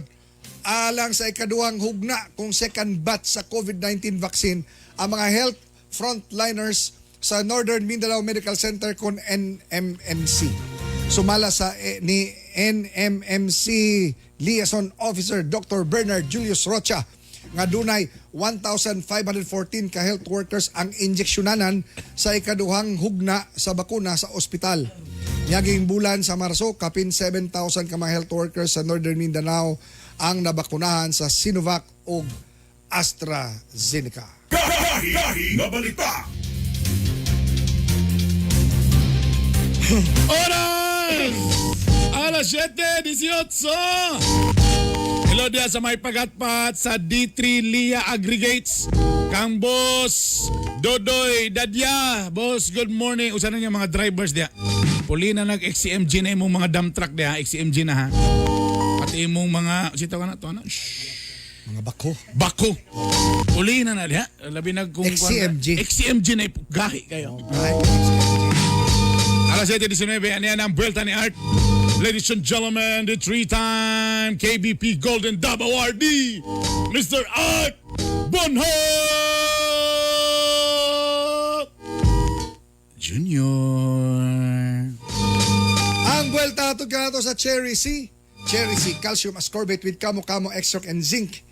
alang sa ikaduhang hugna kung second batch sa COVID-19 vaccine ang mga health frontliners sa Northern Mindanao Medical Center kon NMMC. Sumala sa ni NMMC Liaison Officer Dr. Bernard Julius Rocha nga dunay 1,514 ka health workers ang injeksyonanan sa ikaduhang hugna sa bakuna sa ospital. Nyaging bulan sa Marso, kapin 7,000 ka mga health workers sa Northern Mindanao ang nabakunahan sa Sinovac o AstraZeneca. Gahi nga balita. Oras! Alas 7:18. Hello dia sa may pagatpat sa D3 Lia Aggregates. Kang Boss Dodoy Dadya. Boss, good morning. Usa na niya mga drivers dia. Puli na nag-XCMG na imong mga dump truck dia. XCMG na ha. Pati imong mga, sitaw ka na to, ano? Mga bako. Bako. Puli na na dia. Labi nag kung XCMG. XCMG na gahi kayo. Ay, Alas 7:19, yan ang Vuelta ni Art. Ladies and gentlemen, the three-time KBP Golden Dove awardee, Mr. Art Bonhoc Junior. ang buwelta atod ka nato sa Cherry C. Cherry C, calcium ascorbate with kamo-kamo extract and zinc.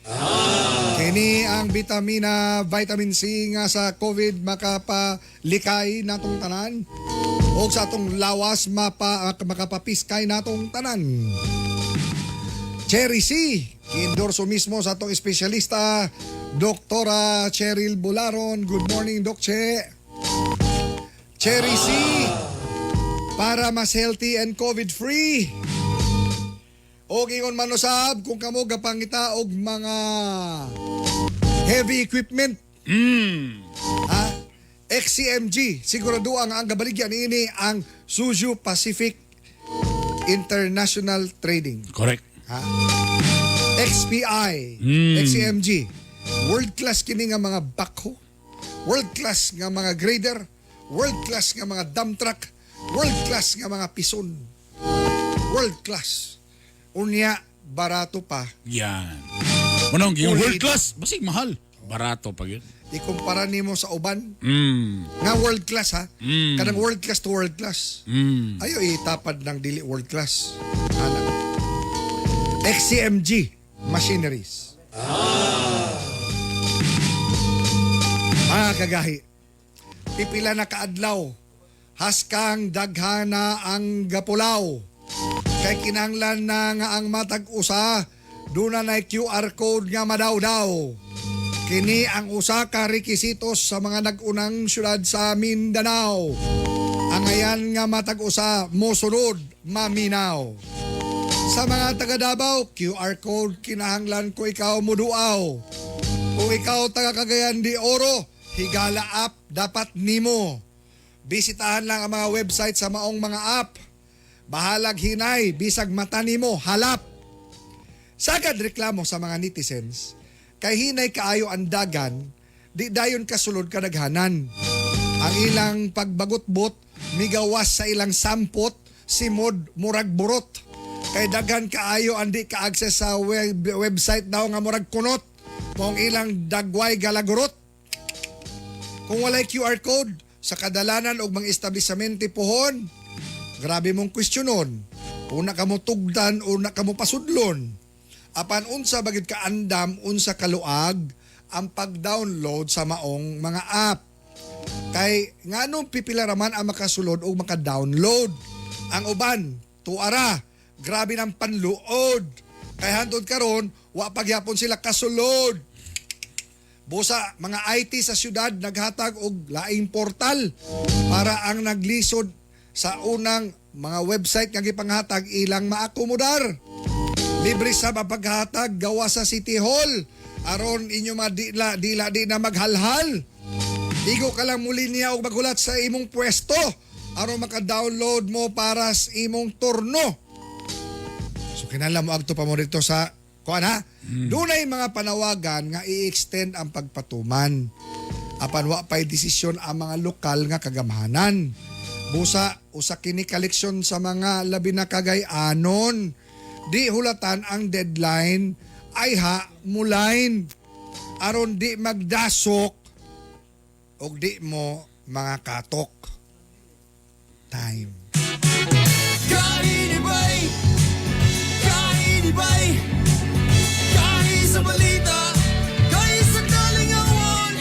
Kini ang vitamina, vitamin C nga sa COVID makapalikay natong tanan. O sa atong lawas makapapiskay natong tanan. Cherry C, endorso mismo sa atong espesyalista, Doktora Cheryl Bularon. Good morning, Doc Che. Cherry C, para mas healthy and COVID-free. O ingon man usab kung kamo gapangita og mga heavy equipment. Ha? XCMG, sigurado ang gabaligyan ini ang Suzu Pacific International Trading. Correct. Ha? XPI, XCMG. World class kini nga mga backhoe, world class nga mga grader, world class nga mga dump truck, world class nga mga pison. World class. Unya, barato pa. Yan. Manong, yung Ulit. world class, basig mahal. Barato pa yun. Ikumpara nimo sa uban Mm. nga world class ha. Mm. Kanang world class to world class. Mm. Ayo itapad ng dili world class. Ana. XCMG machineries. Mga kagahi. Pipila na kaadlaw. Haskang daghana ang gapulaw. Kay kinahanglan na nga ang matag usa duna na QR code nga madawdaw. Kini ang usa ka rekisitos sa mga nag-unang syudad sa Mindanao. Ang ayan nga matag usa mosunod maminaw. Sa mga taga Davao, QR code kinahanglan ko ikaw muduaw. Kung ikaw taga Cagayan de Oro, Higala app dapat nimo. Bisitahan lang ang mga website sa maong mga app. Bahalag hinay, bisag mata nimo, halap. Sagad reklamo sa mga netizens, kay hinay kaayo ang dagan, di dayon kasulod kadaghanan. Ang ilang pagbagotbot, migawas sa ilang sampot, simod murag burot. Kay daghan kaayo ang di ka-access sa website daw nga murag kunot, kung ilang dagway galagurot. Kung walay QR code, sa kadalanan og mga establishmente pohon, grabe mong kwestiyonon. Una ka mo tugdan, una ka mo pasudlon. Apan unsa bagid ka andam, unsa kaluag ang pag-download sa maong mga app. Kay nganong pipila raman ang makasulod o maka-download. Ang uban, tuara, grabe ng panluod. Kay hantod karon, wa pagyapon sila kasulod. Busa, mga IT sa syudad naghatag og laing portal para ang naglisod sa unang mga website nga gipanghatag ilang maakomodar. Libre sa paghatag gawa sa City Hall aron inyo dila na maghalhal. Igo ka lang muli niya og maghulat sa imong pwesto aron maka-download mo para sa imong turno. So kinahanglan mo agto pa mo dito sa kuan ha. Dunay mga panawagan nga i-extend ang pagpatuman. Apan wa pay desisyon ang mga lokal nga kagamhanan. Busa, usa kini kaleksyon sa mga labi na kagay-anon. Di hulatan ang deadline ay mulain. Aron di magdasok o di mo mga katok. Time. Kainibay! Kainibay! Kahit sa balita, kahit sa kalingawan.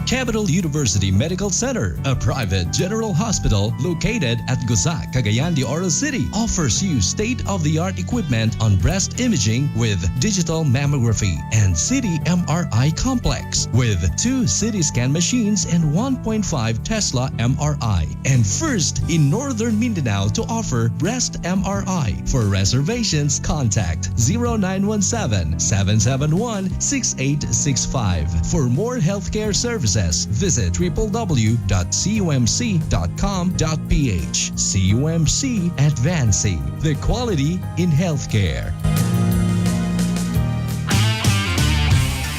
Capital University Medical Center, a private general hospital located at Gusac, Cagayan de Oro City, offers you state-of-the-art equipment on breast imaging with digital mammography and CT MRI complex with 2 CT scan machines and 1.5 Tesla MRI, and first in Northern Mindanao to offer breast MRI. For reservations, contact 0917-771-6865. For more healthcare services, visit www.cumc.com.ph. CUMC Advancing the Quality in Healthcare.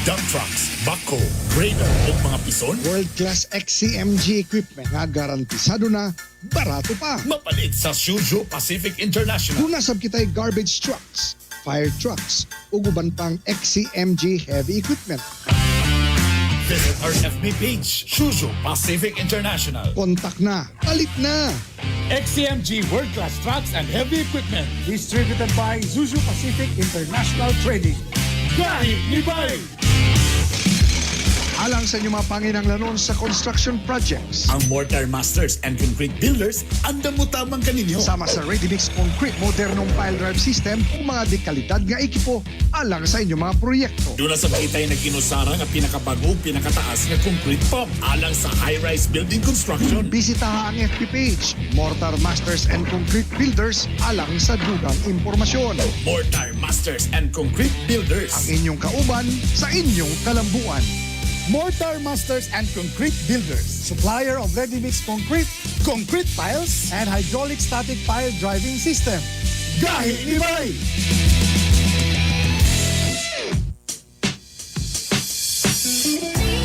Dump trucks, backhoe, grader o mga pison, World-class XCMG equipment nga garantisado na, barato pa. mapalit sa Suzu Pacific International. Kung nasab kita'y garbage trucks, fire trucks, ug uban pang XCMG heavy equipment. Visit our FB page, Suzu Pacific International. Kontak na, palit na. XCMG World Class Trucks and Heavy Equipment. Distributed by Zuzu Pacific International Trading. Kahit Nibay! Alang sa inyong mga panginanglanon sa construction projects. Ang Mortar Masters and Concrete Builders, andam mo tamang kaninyo. Sama sa ready-mix concrete, modernong pile drive system o mga dekalidad nga ekipo alang sa inyong mga proyekto. Doon na sa bagitay na kinusara nga pinakabago, pinakataas nga concrete pump alang sa high-rise building construction. Bisitaha ang FB page, Mortar Masters and Concrete Builders alang sa dugang impormasyon. Mortar Masters and Concrete Builders. Ang inyong kauban sa inyong kalambuan. Mortar Masters and Concrete Builders. Supplier of ready-mix concrete, Concrete piles. and hydraulic static pile driving system. Kahit Nibay!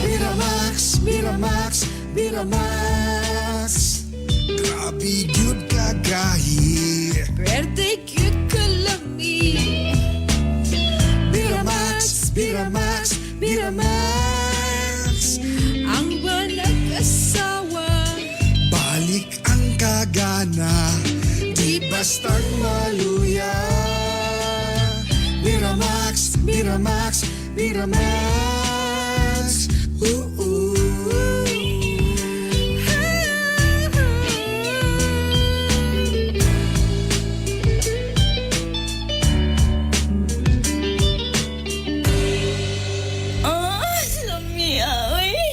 Miramax, Miramax, Miramax. Grabe yun kagahi. Birthday cute kalami. Miramax, Miramax, Miramax. Ang walang asawa. Balik ang kagana, di bastang maluya. Miramax, Miramax, Miramax. Ooh.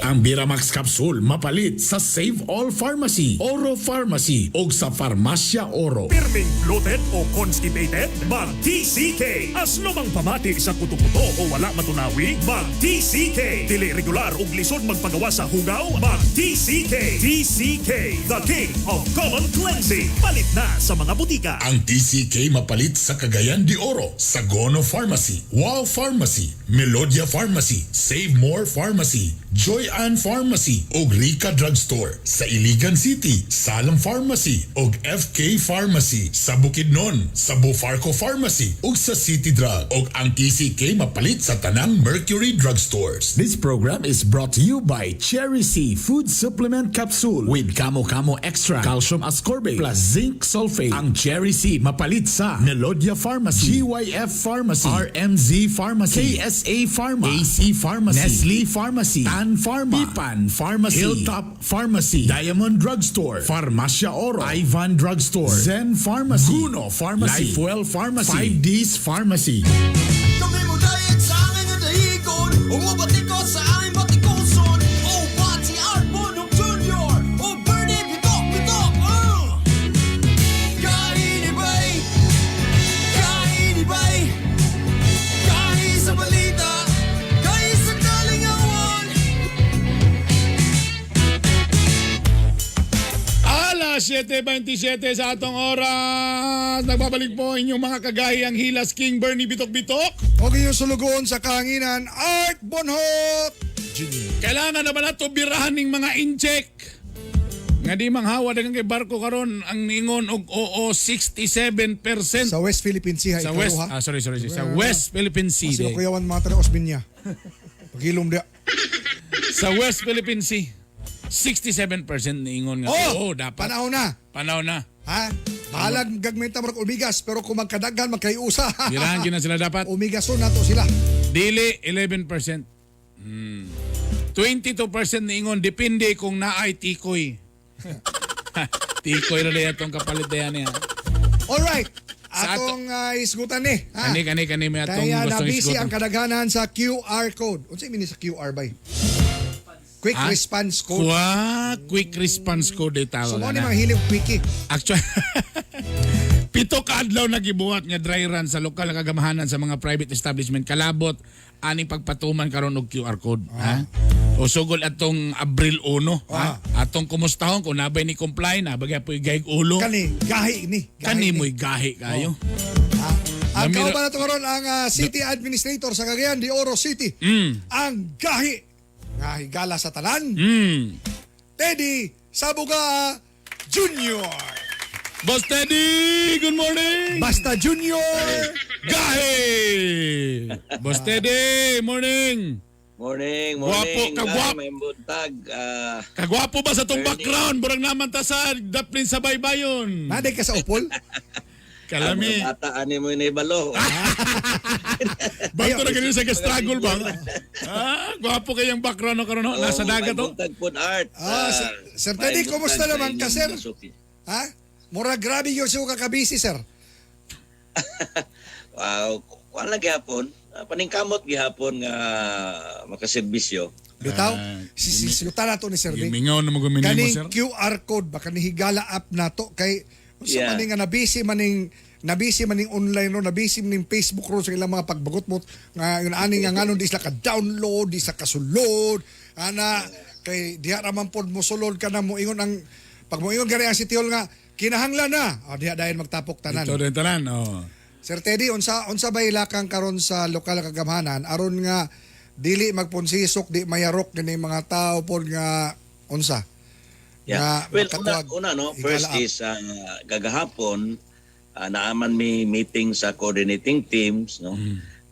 Ang Miramax Capsule mapalit sa Save All Pharmacy, Oro Pharmacy o sa Farmasya Oro. Pirming bloated o constipated? Mag-TCK. Asno mang pamati sa kuto-kuto o wala matunawi? Mag-TCK. Dili regular o lisod magpagawa sa hugaw? Mag-TCK. TCK, the king of common cleansing. Palit na sa mga butika. Ang TCK mapalit sa Cagayan de Oro, Sagono Pharmacy, Wow Pharmacy, Melodia Pharmacy, Save More Pharmacy, Joy Ann Pharmacy ug Rica Drugstore sa Iligan City, Salem Pharmacy ug FK Pharmacy sa Bukidnon, sa Bufarco Pharmacy ug sa City Drug ug ang TCK mapalit sa tanang Mercury Drugstores. This program is brought to you by Cherry C Food Supplement Capsule with Kamo Kamo Extra, Calcium Ascorbate plus Zinc Sulfate. Ang Cherry C mapalit sa Melodia Pharmacy, GYF Pharmacy, RMZ Pharmacy, KSA Pharma, AC Pharmacy, Nestle Pharmacy, Tan Pharma, Pipan Pharmacy, Hilltop Pharmacy, Diamond Drugstore, Farmasya Oro, Ivan Drugstore, Zen Pharmacy, Guno Pharmacy, Lifewell Pharmacy, 5Ds Pharmacy. Kami mo dahil sa akin ang dahigon, umabati ko sa aming batikoson. O Bati Arbonong Jr. O Bernie Bitok, Kainibay, Kainibay, kahit sa balita, kahit sa kalingawan. Alas 7:27 sa atong oras. Nagbabalik po inyong mga kagahi ang Hilas King Bernie Bitok-Bitok. O inyong sulugon sa kahanginan, Art Bonhot. Junior. Kailangan naman nato birahan ning mga incheck. Nga di manghawa dagang kay barko karon ang ningon og oo 67% Sa West Philippine Sea. sa ikaw, West. ha? Sa West Philippine Sea. Kasi day. kuyawan mga taga Osbinya. Pagilom dia. Sa West Philippine Sea. 67% niingon nga. Oo, dapat. Panahon na. Panahon na. Ha? Bahalag gagmenta marag umigas pero kung magkadaghan magkayusa. Birahan gyud na sila dapat. Umigason nato sila. Dili 11%. 22% niingon depende kung naay tikoy. Tikoy ra day atong kapalit dayan niya. All right. Sa Atong isgutan ni. Ha? Kani may atong Kaya gustong nabisi ang isgutan. kadaghanan sa QR code. Unsay mini sa QR bay? Quick Ha? response code. Quick response code day So tawag mo ni na. mga hilig quickie. Actually, pito ka adlaw na gibuhat nga dry run sa lokal nga kagamahanan sa mga private establishment kalabot aning pagpatuman karon og QR code, ha? O sugol atong Abril 1, ha? Atong kumustahon kung nabay ni comply na bagay po igayg ulo. Kani gahi ni. Kani mo'y gahi kayo. Ang Namira- kauban nato karon ang City Administrator sa Cagayan de Oro City. Ang gahi nga higala sa tanan. Teddy Sabuga Junior. Boss Teddy, good morning! Basta Junior. Gahi! Boss Teddy, morning! Morning, Guwapo, morning. kagwap- May buntag. Kagwapo ba sa tong Morning. background? Burang naman ta sa daplin sa baybayon. Naday ka sa upol. Kalami. Ang bata, ani mo ni Balo. Bato na ganyan sa struggle ba? Gwapo kayang background karon no? Nasa dagat to. May buntag po art. Sir Teddy, kumusta naman ka, sir? Ha? Mura grabe yung suka kabisi, sir. Wow, kuan lang gihapon. Paningkamot gihapon nga makaserbisyo. Bitaw, sisuta na to ni Sir Dick. Gimingaw na mo guminay mo, Kaning sir. QR code, baka nihigala app na to. Kay, sa Yeah. maning nga nabisi maning online ro, nabisi maning Facebook ro sa ilang mga pagbagot mo. Nga, yun aning nga nganon, di sila ka-download, di sila kasulod. Ana, kay diha raman pod mo sulod ka na mo ingon ang, pag mo ingon gari ang sitiol nga, kinahanglan na. Diha dayon magtapok tanan. Ito rin tanan, oh. Sir Teddy, unsa bay lakang karon sa lokal nga kagamhanan aron nga dili magpunsisok, di mayarok kini mga tao pod nga unsa? Yeah. Nga Well, makatuwag, una no, higala first up. is gagahapon naaman may meeting sa coordinating teams, no.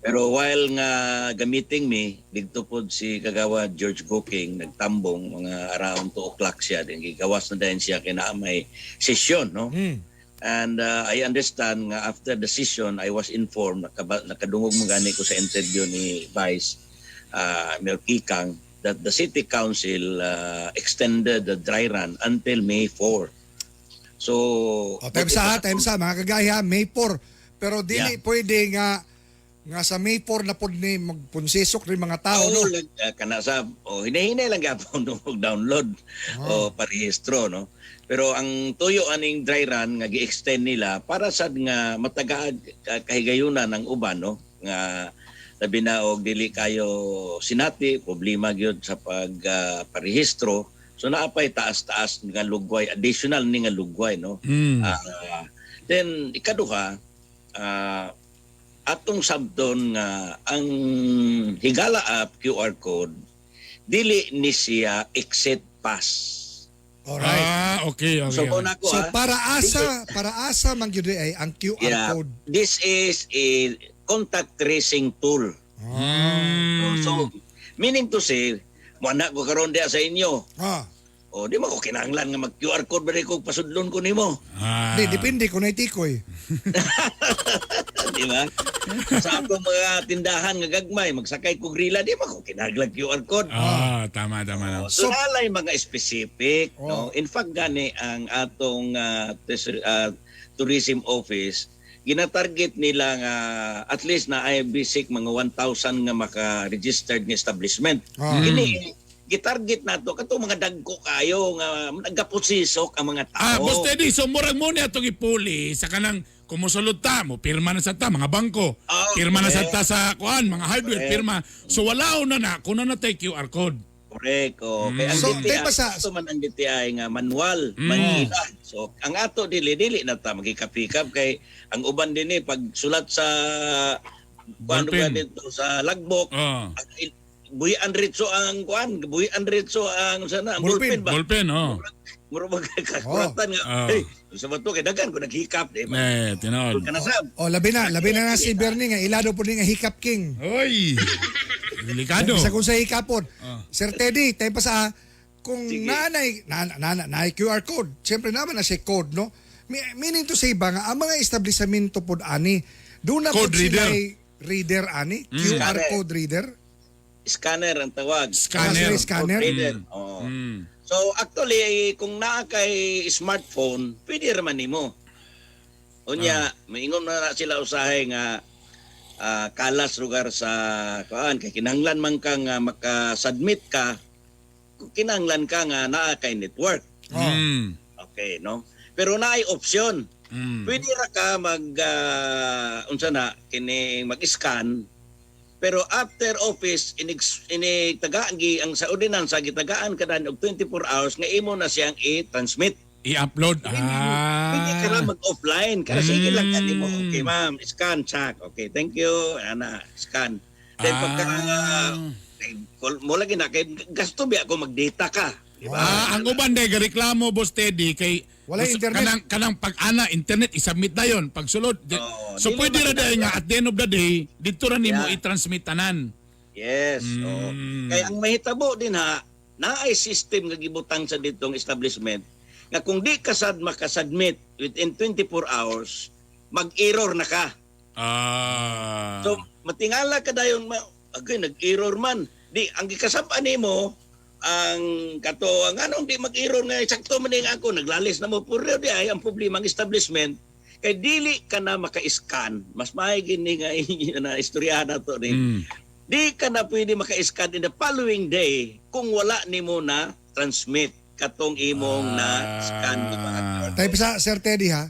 Pero while nga gamiting mi dito pod si Kagawa George Booking nagtambong mga around 2 o'clock siya din gigawas na din siya kay naa may session, no. And I understand nga after the session I was informed nakadungog mo gani ko sa interview ni Vice Mayor Kikang that the City Council extended the dry run until May 4. So, Time sa mga kagaya May 4. Pero dili pwede nga sa May 4 na pod ni magpunsisok rin mga tao, no. kana sa hinahinay lang gyapon og download o parehistro, no. Pero ang tuyo aning dry run nga gi-extend nila para sad nga matagaad kahigayunan ng uban, no, nga labi na og dili kayo sinati problema gyud sa pag parehistro. So naapay taas-taas nga lugway, additional ni nga lugway, no. Then ikaduha atong sabton nga ang higala app QR code dili ni siya exit pass. Alright. Okay. So muna ko So para asa man gyud ay ang QR code. This is a contact tracing tool. So meaning to say, mo na ko karon dia sa inyo. O di mo ko kinahanglan nga mag QR code ba ko pasudlon ko nimo. Di depende kung naitikoy. Di ba? Sa akong mga tindahan nga gagmay magsakay ko grila di mo ko kinahanglan QR code. Tama na. So nalay mga specific, no. In fact gani ang atong tourism office gina-target nila nga at least na ay basic mga 1,000 nga maka-registered nga establishment. Kini gitarget nato kato mga dagko kayo nga nagaposisok ang mga tao. Boss Teddy, so murag mo ni atong ipuli sa kanang kumusulod ta mo pirma na sa ta mga bangko. Pirma na sa ta sa kuan mga hardware pirma. So wala na kuno na tay QR code. Correct. Kaya ang So, DTI, basta- man ang DTI nga manual, manila. So, ang ato dili na ta magikapikap kay ang uban din pag sulat sa paano Ballpen. ba dito sa logbook, buhian ritso ang kuan, buhian ritso ang sana Ballpen. ballpen ba? Ballpen, oh. Muro magkakuratan nga. Oh. Hey, sa bato kay dagan ko naghikap di ba? Tinod. Kana sab. O, labi na si Bernie nga, ilado po ni nga hikap king. Oy! Delikado. Isa kung sa hikapon. Ah. Sir Teddy, tayo pa sa, kung Sige. naanay QR code, siyempre naman na si code, no? Meaning to say ba nga, ang mga establishmento po ani, doon na po Code sila reader. reader ani, QR Scanner. code reader. Scanner ang tawag. Scanner. Scanner. Reader. Oo. Mm. So actually kung naa kay smartphone, pwede raman nimo. Unya, maingon na sila usahay nga kalas lugar sa kuan kay kinahanglan man ka nga maka-submit ka kung kinahanglan ka nga naa kay network. Mm. Okay, no? Pero naay option. Mm. Pwede ra ka unsa na kini mag-scan pero after office inigtagaan gi ang sa ordinansa gitagaan kada og 24 hours nga imo na siyang i-transmit. I-upload. Pwede ka ra mag-offline kasi sige lang kanimo. Okay ma'am, scan check. Okay, thank you. Ana, scan. Then pagka mo lagi na kay gasto biya ko mag-data ka. Di ba? Ang uban day reklamo Boss Teddy kay Wala internet. kanang pag-ana internet i-submit na yon pagsulod. So dili pwede ra makita- day nga at the end of the day dito ra nimo Yeah. i-transmit tanan. Yes. oo. Kaya ang mahitabo din naay system nga gibutang sa ditong establishment nga kung di ka sad makasubmit within 24 hours, mag-error na ka. So, matingala ka dayon, nag-error man. Di, ang gikasab-an nimo ang kato, ang anong di mag-error nga, sakto man nga ako, naglalis na mo, puro di ay ang problema ang establishment, kay dili ka na maka-scan, mas maigin ni nga na istorya na to ni. Di ka na pwede maka-scan in the following day kung wala nimo na transmit katong imong na scan ng mga Tayo pa sa Sir Teddy ha,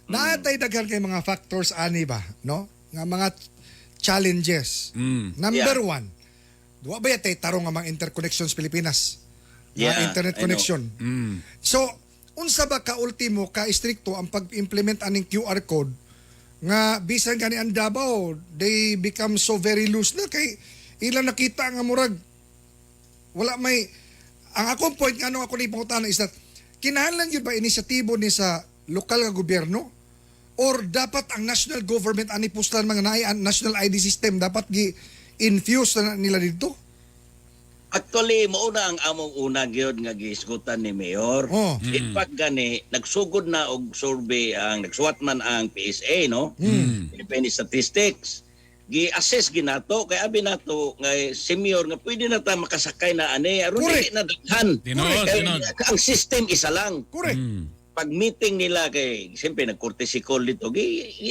naatay daghan kay mga factors ani ba, no? Nga mga challenges. Number one, duwa ba yatay tarong nga mga interconnections Pilipinas? Nga Yeah, internet I know. connection. So, unsa ba ka ultimo ka istrikto ang pag-implement aning QR code nga bisan gani ang Davao, they become so very loose na kay ilang nakita nga murag wala may ang akong point nga ako ni pangutana is that kinahanglan yun ba inisyatibo ni sa lokal nga gobyerno or dapat ang national government ani puslan mga naay ang national ID system dapat gi-infuse na nila dito? Actually, mauna ang among una gyud nga giisgutan ni Mayor. Oh. In fact gani nagsugod na og survey ang nagsuwat man ang PSA no. Philippine Statistics. Gi-assess ginato kay abi nato nga senior nga pwede na ta makasakay na ani aron Correct. dili na daghan. Tinud, Kay tinud. ang system isa lang. Correct. Pag meeting nila kay siyempre nag-courtesy call dito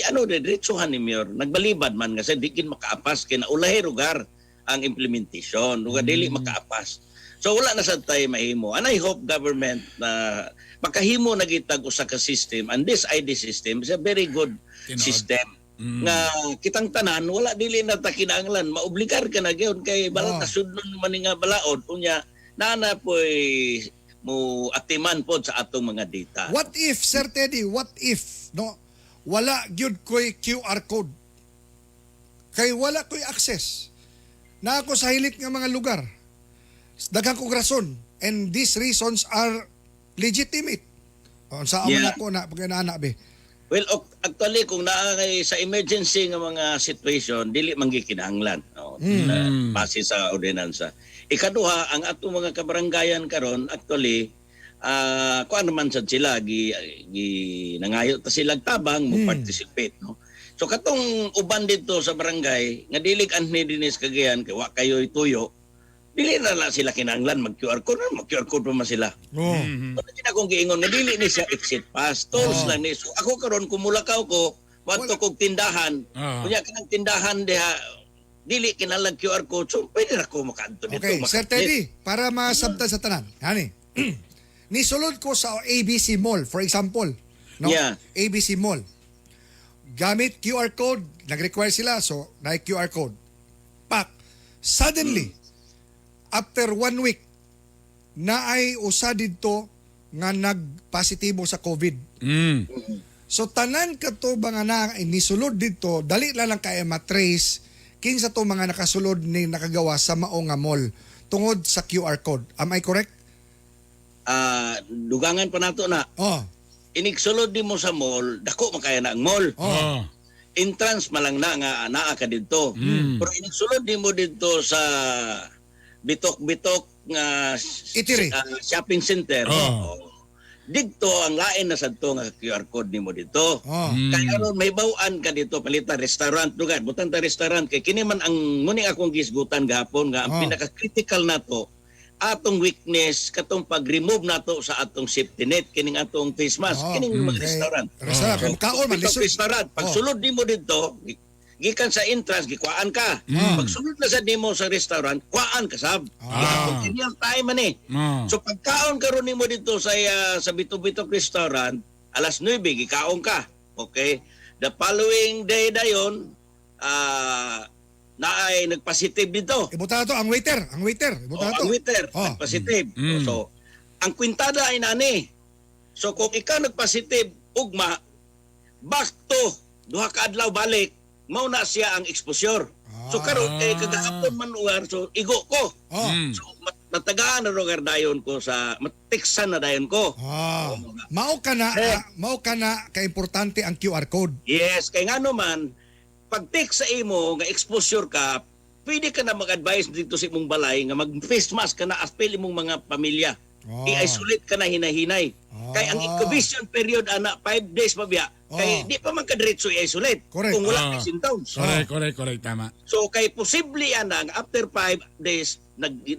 ano diretsuhan ni Mayor nagbalibad man kasi di kin makaapas kay naulahi lugar ang implementation ug dili makaapas. So wala na sad tay mahimo. And I hope government na makahimo na gitag usa ka system and this ID system is a very good Tinud. system. Nga kitang tanan wala dili na ta kinahanglan maobligar ka na gyud kay bala ta sudnon man ni nga balaod unya nana poy mo atiman pod sa atong mga data. What if, Sir Teddy, what if, no, wala gyud ko'y QR code? Kay wala ko'y access. Na ako sa hilit nga mga lugar. Daghang kong rason. And these reasons are legitimate. Sa amon Yeah. ako na, pag naanak be. Well, actually kung naa kay sa emergency nga mga situation dili man gikinahanglan base sa ordinansa. Ikaduha ang ato mga kabaranggayan karon actually kuan naman sad sila gi nangayo ta sila tabang mo participate no. So katong uban dito sa barangay nga dili anhi dinis Cagayan kay wa kayo ituyo. Dili na sila kinahanglan mag QR code, mag-QR code pa man sila. Oh. Hindi na akong giingon nga dili ni siya exit pass. Tolls lang ni. So ako karon kumulakaw ko, wadto kog tindahan. Kunya kanang tindahan diha dili kinalang QR code. So pwede ra ko makaadto dito. Okay, Sir Teddy, para masabtan sa tanan. Hani. Nisulod ko sa ABC Mall, for example. No? Yeah. ABC Mall. Gamit QR code, nag-require sila, so na QR code. Pak. Suddenly, after 1 week, na ay usa dito nga nagpositibo sa COVID. So tanan ka to ba nga na inisulod dito, dali lang kaya matrace kinsa to mga nakasulod ni nakagawa sa mao nga mall tungod sa QR code. Am I correct? Dugangan pa nato na. Oh. Inigsulod di mo sa mall, dako makaya na ang mall. Oh. Entrance malang na nga naa ka dito. Pero inigsulod di mo dito sa bitok-bitok nga Itiri. shopping center. Oh. Dito ang lain na sadto nga QR code nimo dito. Oh. Kaya ron may bawaan ka dito palita restaurant lugar, butang ta restaurant kay kini man ang muning akong gisgutan gahapon nga ang Oh. pinaka-critical nato atong weakness katong pag-remove nato sa atong safety net kining atong face mask Oh. kining mga Okay. restaurant. Restaurant, kay makaon man, Dito lisod. restaurant pag Oh. sulod nimo dito gikan sa entrance gikuan ka. Pag sulod na sa nimo sa restaurant, kuan ka sab. Continual time man eh. So pagkaon karon nimo dito sa Bitok-Bitok restaurant, alas 9 gikaon ka. Okay? The following day dayon na ay nagpositive dito. Ibuta to ang waiter, ibuta to. Ang waiter, Oh. nagpositive. So ang kwintada ay nani. So kung ikaw nagpositive ugma back to duha ka adlaw balik, mao na siya ang exposure. So karon kagahapon man uwar so igo ko. Oh. So natagaan na lugar dayon ko sa matiksan na dayon ko. Mao ka na ka-importante ang QR code. Yes, kay ngano man pag tik sa imo nga exposure ka, pwede ka na mag-advise dito sa imong balay nga mag-face mask ka na aspil imong mga pamilya. I-isolate ka na hinahinay. Kay ang incubation period ana 5 days pa biya. Kay di pa man ka diretso i-isolate Correct. kung wala ka symptoms. Correct, tama. So kay posible yan ang after 5 days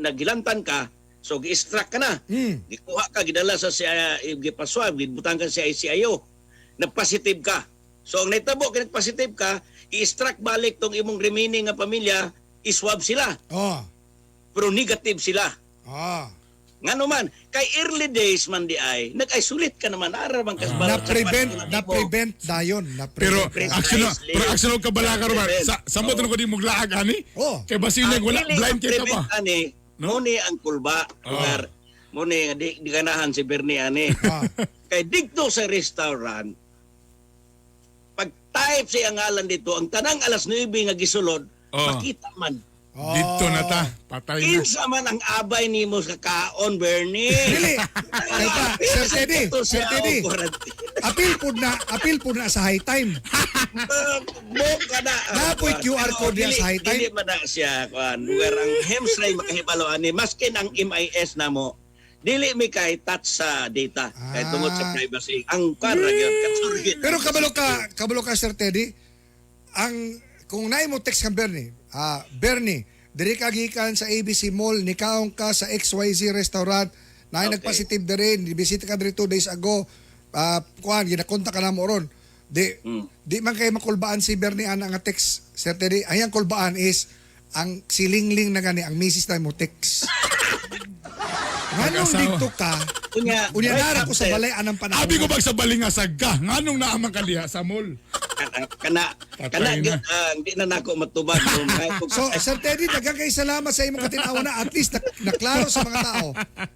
nagilantan ka, so gi-extract ka na. Gikuha ka gidala sa gipaswab, gibutang ka sa ICIO. Nagpositive ka. So ang naitabo kay nagpositive ka, i-extract balik tong imong remaining nga pamilya, iswab sila. Pero negative sila. Ngano man, kay early days man di ay, nag-isolate ka naman, ara man kas Na-prevent dayon. Pero Precisely. action ka bala ka ron. Sa mo ko di mo laag ani. Kay basin wala blind kay ka pa. Ani, no ni ang kulba, lugar. Mo ni di ganahan si Bernie ani. Kay dito sa restaurant, pag type siya ngalan dito, ang tanang alas 9 nga gisulod, makita man. Dito na ta, patay na. Kinsa man ang abay nimo sa kaon, Bernie. Dili. Sir Teddy. Apil pud na sa high time. Bok ka na. Napoy QR code niya sa high time. Dili man na siya kuan. Lugar ang hemstray makahibalo ani maskin ang MIS namo. Dili mi kay touch sa data kay tungod sa privacy. Ang kuan gyud katsurgit. Pero kabalo ka Sir Teddy, ang kung naay mo text kang Bernie, diri ka gikan sa ABC Mall, nikaong ka sa XYZ restaurant, naay nagpositive diri, bisita ka diri 2 days ago, ginakontak ka na mo ron. Di man kay makulbaan si Bernie ana nga text, Sir Teddy. Ayang kulbaan is ang silingling na gani ang misis na mo text. Nganong dito ka? Unya nara ko sa balay anang panahon. Abi ko bag sa balingasag ka. Nganong naaman ka diha sa mall? Kana di na nako matubag So, Sir Teddy, daghang kay salamat sa imong katinawa na at least naklaro sa mga tao.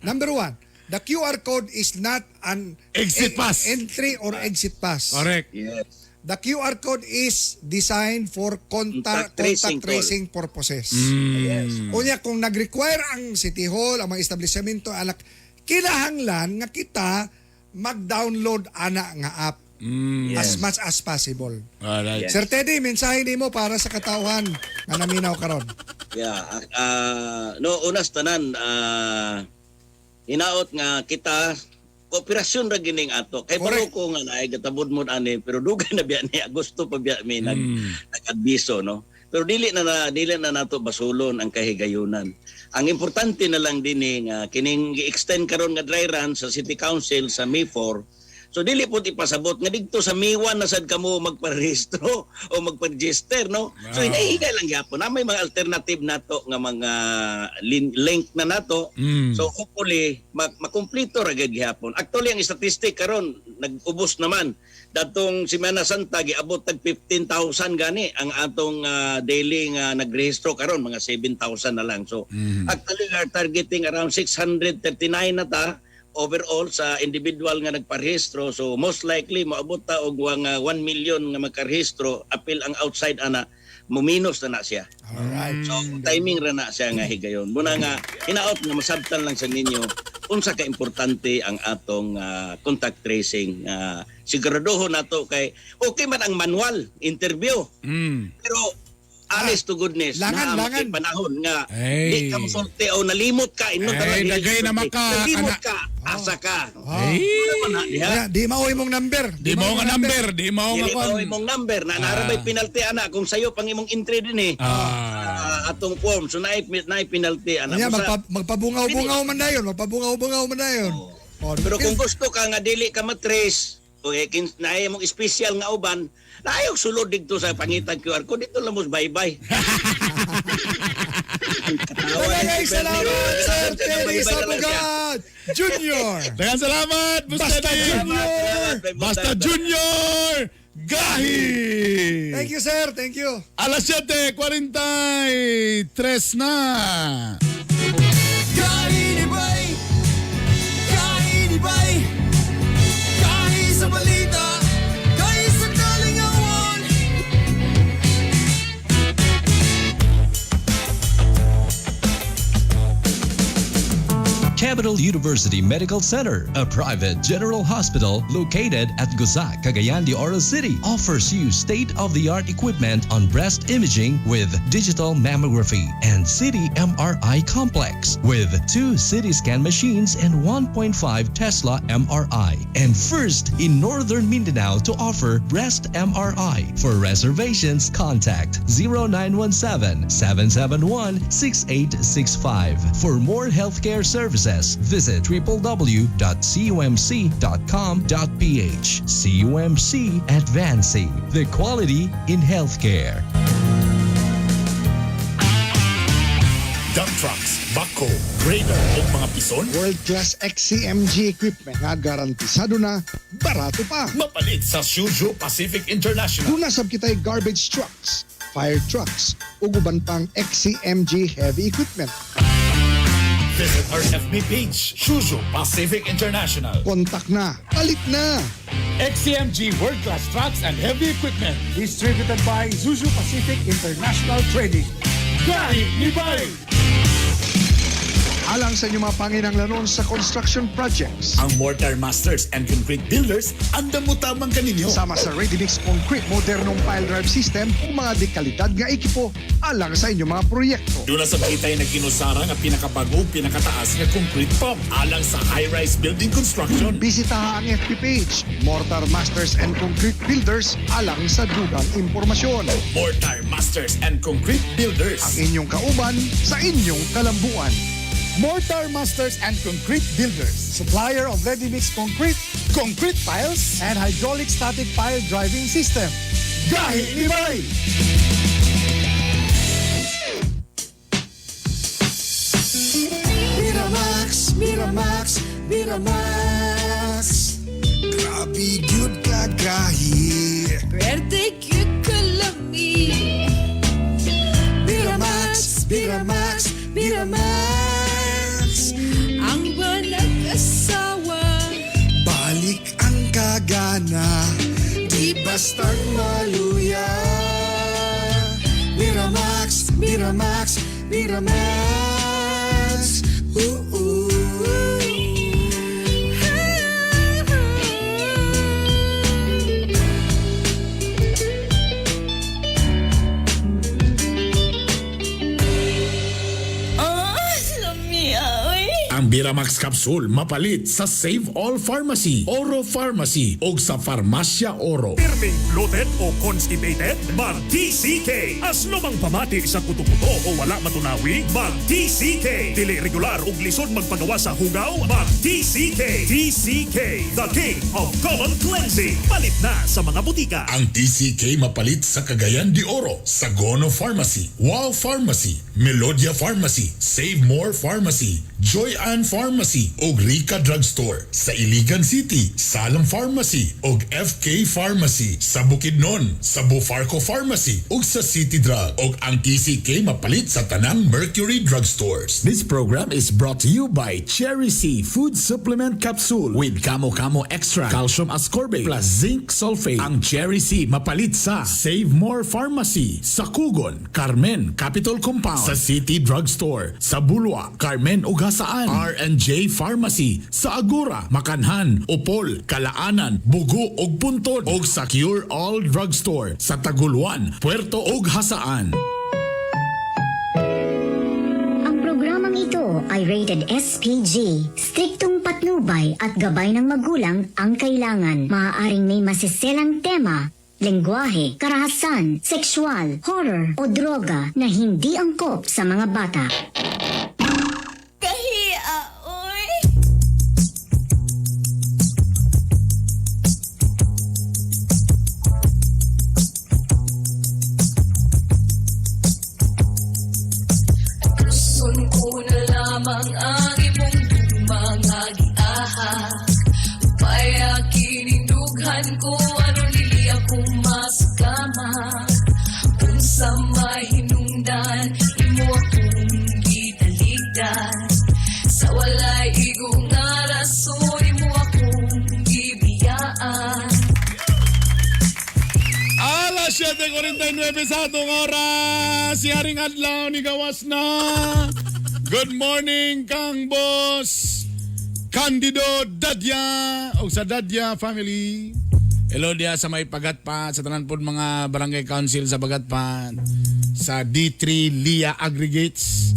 Number 1, the QR code is not an Exit pass. entry or exit pass. Correct. Yes. The QR code is designed for contact tracing purposes. Yes. Unya kung nag-require ang City Hall, ang mga establishmento, kinahanglan nga kita mag-download ana nga app as much as possible. Alright. Sir Teddy, mensahe nimo para sa katauhan nga naminaw karon. Yeah, unas tanan hinaot nga kita kooperasyon ra gining ato. Kay baro ko nga naay gatabod mo ani pero dugay na biya ni Agosto pa biya mi nag-adbiso no. Pero dili na nato basulon ang kahigayunan. Ang importante na lang dinhi nga kining gi-extend karon nga dry run sa City Council sa May 4. So dili po ipasabot nga dito sa May 1 na sad kamo magparehistro o magpa-register no. So hinahigay lang gyapon na may mga alternative nato nga mga link na nato. So hopefully makumpleto ra gyud gyapon. Actually ang statistic karon nag-ubos naman. Datong Semana Santa giabot tag 15,000 gani ang atong daily nga nagrehistro karon mga 7,000 na lang. So actually we are targeting around 639 na ta overall sa individual nga nagparehistro. So most likely maabot ta og 1 million nga magkarehistro apil ang outside ana muminos na siya. Alright. So timing ra na siya nga higayon. Muna nga hinaot nga masabtan lang sa ninyo unsa ka importante ang atong contact tracing. Siguraduho nato kay okay man ang manual interview. Pero honest to goodness, Langan. panahon nga Ay. di ka mosulti o nalimot ka inon Ay, dagay na maka- nalimot ka asa ka. Ay. Kaya, di mao imong number. Di mo nga number, di mo nga Dili kon. mo imong number na narabay penalty ana kung sayo pang imong entry din atong form so naay penalty ana. Kaya Basta- magpabungaw-bungaw man dayon, magpabungaw-bungaw man dayon. Oh, Pero kung gusto ka nga dili ka matrace o naay mong special nga uban, naayog sulod dito sa pangitan QR code dito lang mo bye-bye. Maraming salamat, Sir Terry Sabugat Junior. Daghang salamat, Basta Junior. Basta Junior. Gahi. Thank you, sir. Thank you. Alas 7:43 na. Kain ibay, kain ibay, kain sa balita, kain sa kalingawan. Capital University Medical Center, a private general hospital located at Guzac, Cagayan de Oro City, offers you state-of-the-art equipment on breast imaging with digital mammography and city MRI complex with 2 CT scan machines and 1.5 Tesla MRI. And first in Northern Mindanao to offer breast MRI. For reservations, contact 0917-771-6865. For more healthcare services, visit www.cumc.com.ph. CUMC Advancing the quality in healthcare. Dump trucks, backhoe, grader o mga pison, World-class XCMG equipment nga garantisado na, barato pa. mapalit sa Shuzhou Pacific International. Kung nasab kita'y garbage trucks, fire trucks, ug uban pang XCMG heavy equipment. Visit our FB page, Shuzhou Pacific International. Kontak na, palit na. XCMG World Class Trucks and Heavy Equipment. Distributed by Zuzu Pacific International Trading. Gahi ni Bay! Alang sa inyong mga panginahanglanon sa construction projects. Ang Mortar Masters and Concrete Builders, andamutamang kaninyo. Sama sa ready-mix concrete, modernong pile drive system ug mga dekalidad nga ekipo alang sa inyong mga proyekto. Doon na sa makitay na ginusara nga pinakabago, pinakataas nga concrete pump alang sa high-rise building construction. Bisitaha ang FB page, Mortar Masters and Concrete Builders alang sa dugang impormasyon. Mortar Masters and Concrete Builders. Ang inyong kauban sa inyong kalambuan. Mortar Masters and Concrete Builders. Supplier of ready-mix concrete, Concrete piles. and hydraulic static pile driving system. Gahi ni Bay! Miramax, Miramax, Miramax. Grabe gyud ka gahi. Pwede cute ka lami. Miramax, Miramax, Miramax. Ang walang asawa. Balik ang kagana, di bastang maluya. Miramax, Miramax, Miramax. Ooh. Ang Biramax Capsule mapalit sa Save All Pharmacy, Oro Pharmacy o sa Farmasya Oro. Pirming bloated o constipated? Mag-TCK. Aslumang pamati sa kutukuto o wala matunawi? Mag-TCK. Dili regular ug lisod magpagawa sa hugaw? Mag-TCK. TCK, the king of common cleansing. Palit na sa mga butika. Ang TCK mapalit sa Cagayan de Oro, Sagono Pharmacy, Wow Pharmacy, Melodia Pharmacy, Save More Pharmacy, Joy Bataan Pharmacy ug Rica Drugstore. Sa Iligan City, Salam Pharmacy ug FK Pharmacy. Sa Bukidnon, sa Bufarco Pharmacy ug sa City Drug. Ug ang TCK mapalit sa tanang Mercury Drugstores. This program is brought to you by Cherry C Food Supplement Capsule with Kamo Kamo Extra, Calcium Ascorbate plus Zinc Sulfate. Ang Cherry C mapalit sa Save More Pharmacy, sa Kugon, Carmen Capital Compound, sa City Drugstore, sa Bulwa, Carmen ug Hasaan, R&J Pharmacy, sa Agura, Makanhan, Upol, Kalaanan, Bugo ug Punton, ug sa Cure All Drugstore, sa Taguluan, Puerto ug Hasaan. Ang programang ito ay rated SPG. Striktong patnubay at gabay ng magulang ang kailangan. Maaaring may masiselang tema, lengguwahe, karahasan, sexual, horror o droga na hindi angkop sa mga bata. Kahiya, oy! Gusto ko na lamang ang imong dumangagiaha. Upaya kinindughan ko ano nili akong maskama. Kung sa mahinungdan, imo akong gitaligdan. Sa walay igong nga rason, imo akong gibiyaan. Alas 7:49 sa atong oras. Si Haring Adlaw ni gawas na. Good morning, Kang Boss Candido Dadya o sa Dadya family. Hello dia sa may Pagatpat, sa tanan pod mga barangay council sa Pagatpat, sa D3 Lia Aggregates,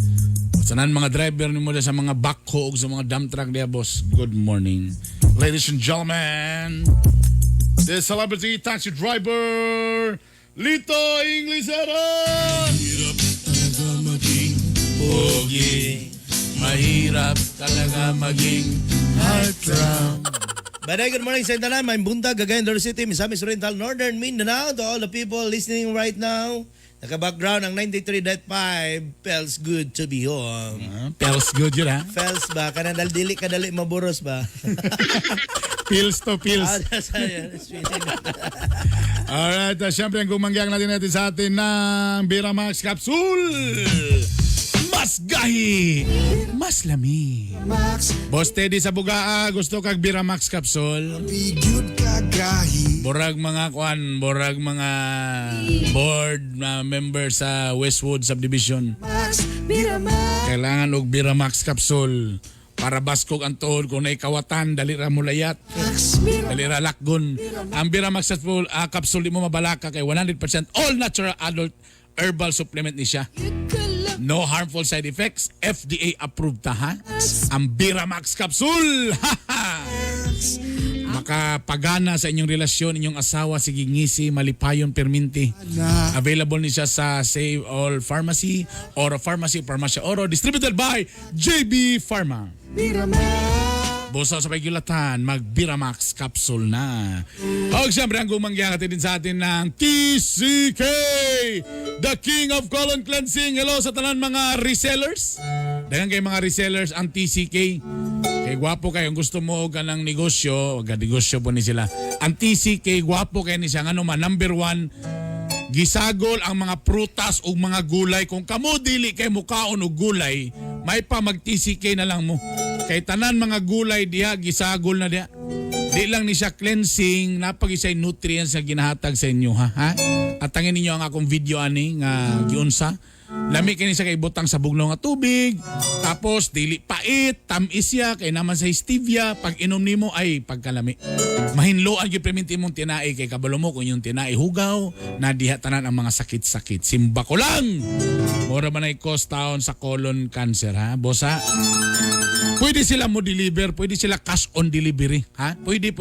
sa tanan mga driver nimo dia sa mga backhoe ug sa mga dump truck dia, boss. Good morning. Ladies and gentlemen, the celebrity taxi driver, Lito Inglisero. Mahirap talaga maging pogi. Mahirap talaga maging heartthrob. Baday, good morning sa Intanan. May Buntag, Cagayan de Oro City, Misamis Oriental, Northern Mindanao. To all the people listening right now, naka-background ang 93.5, feels good to be home. Feels good yun, ha? Feels ba? Kadali maburos ba? Pills to pills. Alright, syempre ang gumangyang natin sa atin ng Biramax Capsule. Mas gahi, mas lami. Boss Teddy sa Bugaa, gusto kag Biramax Capsule? Borag mga borag mga board na member sa Westwood Subdivision. Kailangan og Biramax Capsule para baskog ang tuhod kung naikawatan, dali ra mulayat, dali ra lakgon. Ang Biramax Capsule di mo mabalaka kay 100% all natural adult herbal supplement ni siya. No harmful side effects. FDA approved ta, ha? Ang Biramax Capsule. Makapagana sa inyong relasyon, inyong asawa, sige ngisi, malipayon, perminti. Available ni siya sa Save All Pharmacy, Oro Pharmacy, Pharmacia Oro, distributed by JB Pharma. Busa sa pagkilatan, mag-Biramax Capsule na. O siyempre, ang gumangyang din sa atin ng TCK, the King of Colon Cleansing. Hello sa tanan mga resellers. Dagan kay mga resellers ang TCK. Kay gwapo kayo, gusto mo ka ng negosyo, negosyo po ni sila. Ang TCK, gwapo kayo ni siya. Ano man, number 1, gisagol ang mga prutas o mga gulay. Kung kamo dili kay mukaon o gulay, may pa mag-TCK na lang mo. Kay tanan mga gulay diha, gisagol na diha. Di lang ni siya cleansing, napag-isay nutrients na ginahatag sa inyo, ha? At tangin ninyo ang akong video ani nga giunsa. Lami kini siya kay butang sa bugnaw nga tubig. Tapos dili pait, tamis siya kay naman sa stevia, pag inom nimo ay pagkalami. Mahinloan gyud perminti mong tinai kay kabalo mo kung yung tinai hugaw, na diha tanan ang mga sakit-sakit. Simba ko lang. Mura man ay cause taon sa colon cancer, ha? Bosa. Pwede sila mo deliver, pwede sila cash on delivery, ha? Pwede.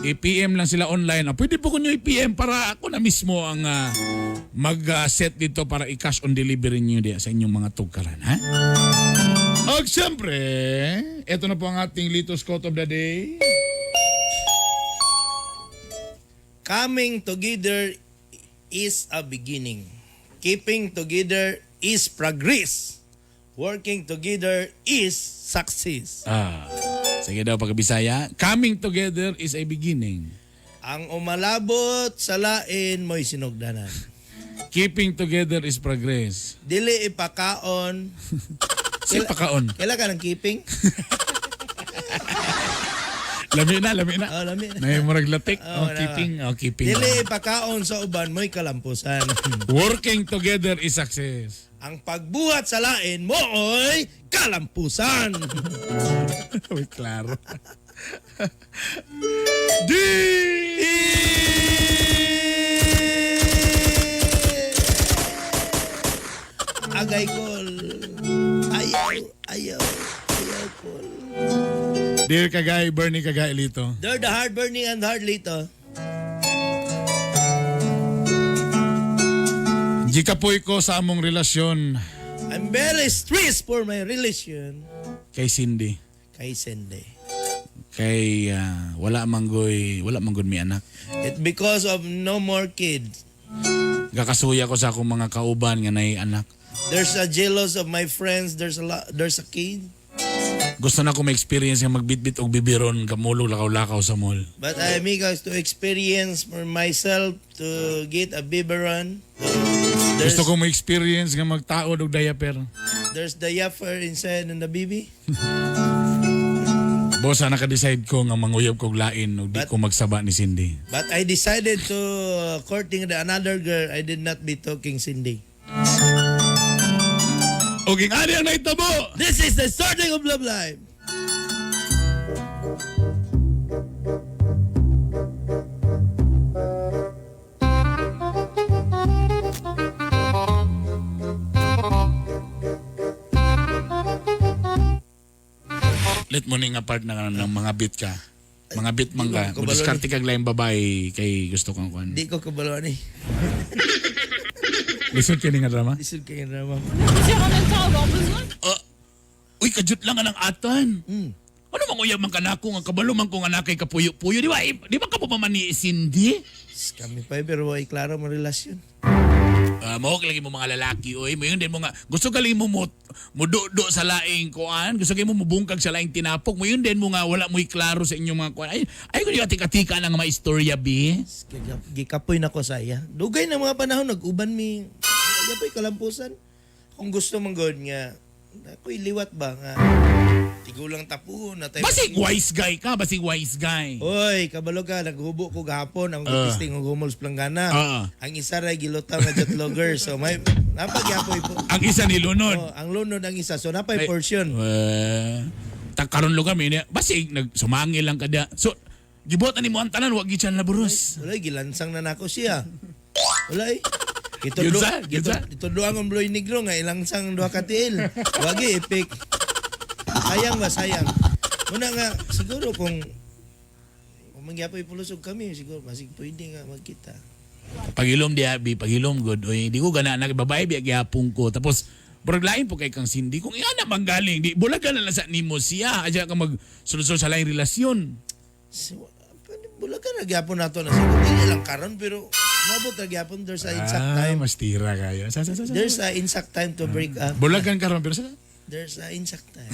I-PM lang sila online. Pwede po kunyo i-PM para ako na mismo ang mag-set dito para i-cash on delivery nyo diya sa inyong mga tugkaran, ha? Og siyempre, ito na po ang ating Litos Quote of the Day. Coming together is a beginning. Keeping together is progress. Working together is success. Sige daw pagkabisaya. Coming together is a beginning. Ang umalabot sa lain mo'y sinugdanan. Keeping together is progress. Dili ipakaon. Si pakaon. Kailan ka ng keeping? Lami na. Oh, lami na. May murag latik. na. Keeping. Dili ipakaon sa uban mo'y kalampusan. Working together is success. Ang pagbuhat sa lain mo'y kalampusan. Uy, klaro. Agay kol. Ayaw kol. Dear Kagay, Bernie Kagay Lito. They're the hard burning and hard lito. Gikapoy ko sa among relasyon I'm very stressed for my relation. kay Cindy. Kay Sende. Kay wala manggod mi anak. It because of no more kids. Gakasuya ko sa akong mga kauban nga nay anak. There's a jealous of my friends. There's a kid. Gusto na ko ma-experience nga magbitbit og bibiron kamulog lakaw-lakaw sa mall. But I make us to experience for myself to get a biberon. Gusto ko ma-experience nga magtaod og diaper. There's the yapper inside and the baby. Bosa naka-decide ko nga manguyab kog lain ug di ko magsaba ni Cindy. But I decided to courting another girl. I did not be talking Cindy. Og ang ari ang naitabo. This is the starting of love life. Let mo ning apart na ng mga bit ka. Mga bit man ka. Di ko Kung diskarte kag laing babae kay gusto kang kuan. Di ko kabalo ni. Listen kini nga drama. Lisod kayo naman. Uy, kajut lang ang atan. Ano manguyab man kanako nga kabalo man ko nga nakay kapuyo-puyo di ba? Di ba ka pa man ni Cindy? Kami pa pero ay klaro mo relasyon. Mo lagi mo mga lalaki oy, mo yun din mo nga gusto gali mo mudo sa laing kuan, gusto gali mo mubungkag sa laing tinapok, mo yun din mo nga wala mo klaro sa inyong mga kuan. Ay ko tika-tika nang mga istorya bi. Gikapoy na ko saya. Dugay na mga panahon nag-uban mi. Yapoy kalampusan. Kung gusto man god nga ako'y liwat ba nga tigulang tapuhon na tayo. Basig wise guy ka, basig wise guy. Oy, kabalo ka, naghubo ko gahapon, ang gutisting og humol planggana. Ang isa ray gilutaw nga jet logger. So may napagyapoy po. Ang isa ni lunod. Ang lunod ang isa. So napay portion. Karon lugar mi basig nagsumangil lang kada. So gibot ani mo ang tanan wag gid siya naburos. Wala gilansang na nako siya. Wala eh. Ito doang ang bloy negro nga ilangsang duha ka tiil. Wagi epic. Sayang ba sayang. Muna nga siguro kung mangyapoy pulusog kami siguro masig pwede nga magkita. Pagilom di abi, pagilom good. Oy, di ko gana na babae biya gyapon ko. Tapos burag lain po kay kang Cindy kung iya na manggaling di bulagan na lang sa nimo siya aja ka magsulsol sa laing relasyon. Bulagan na gyapon nato na siguro dili lang karon pero mabot na gyapon there's a exact time. Mas tira kayo. There's a exact time to break up. Bulagan karon pero sa there's a exact time.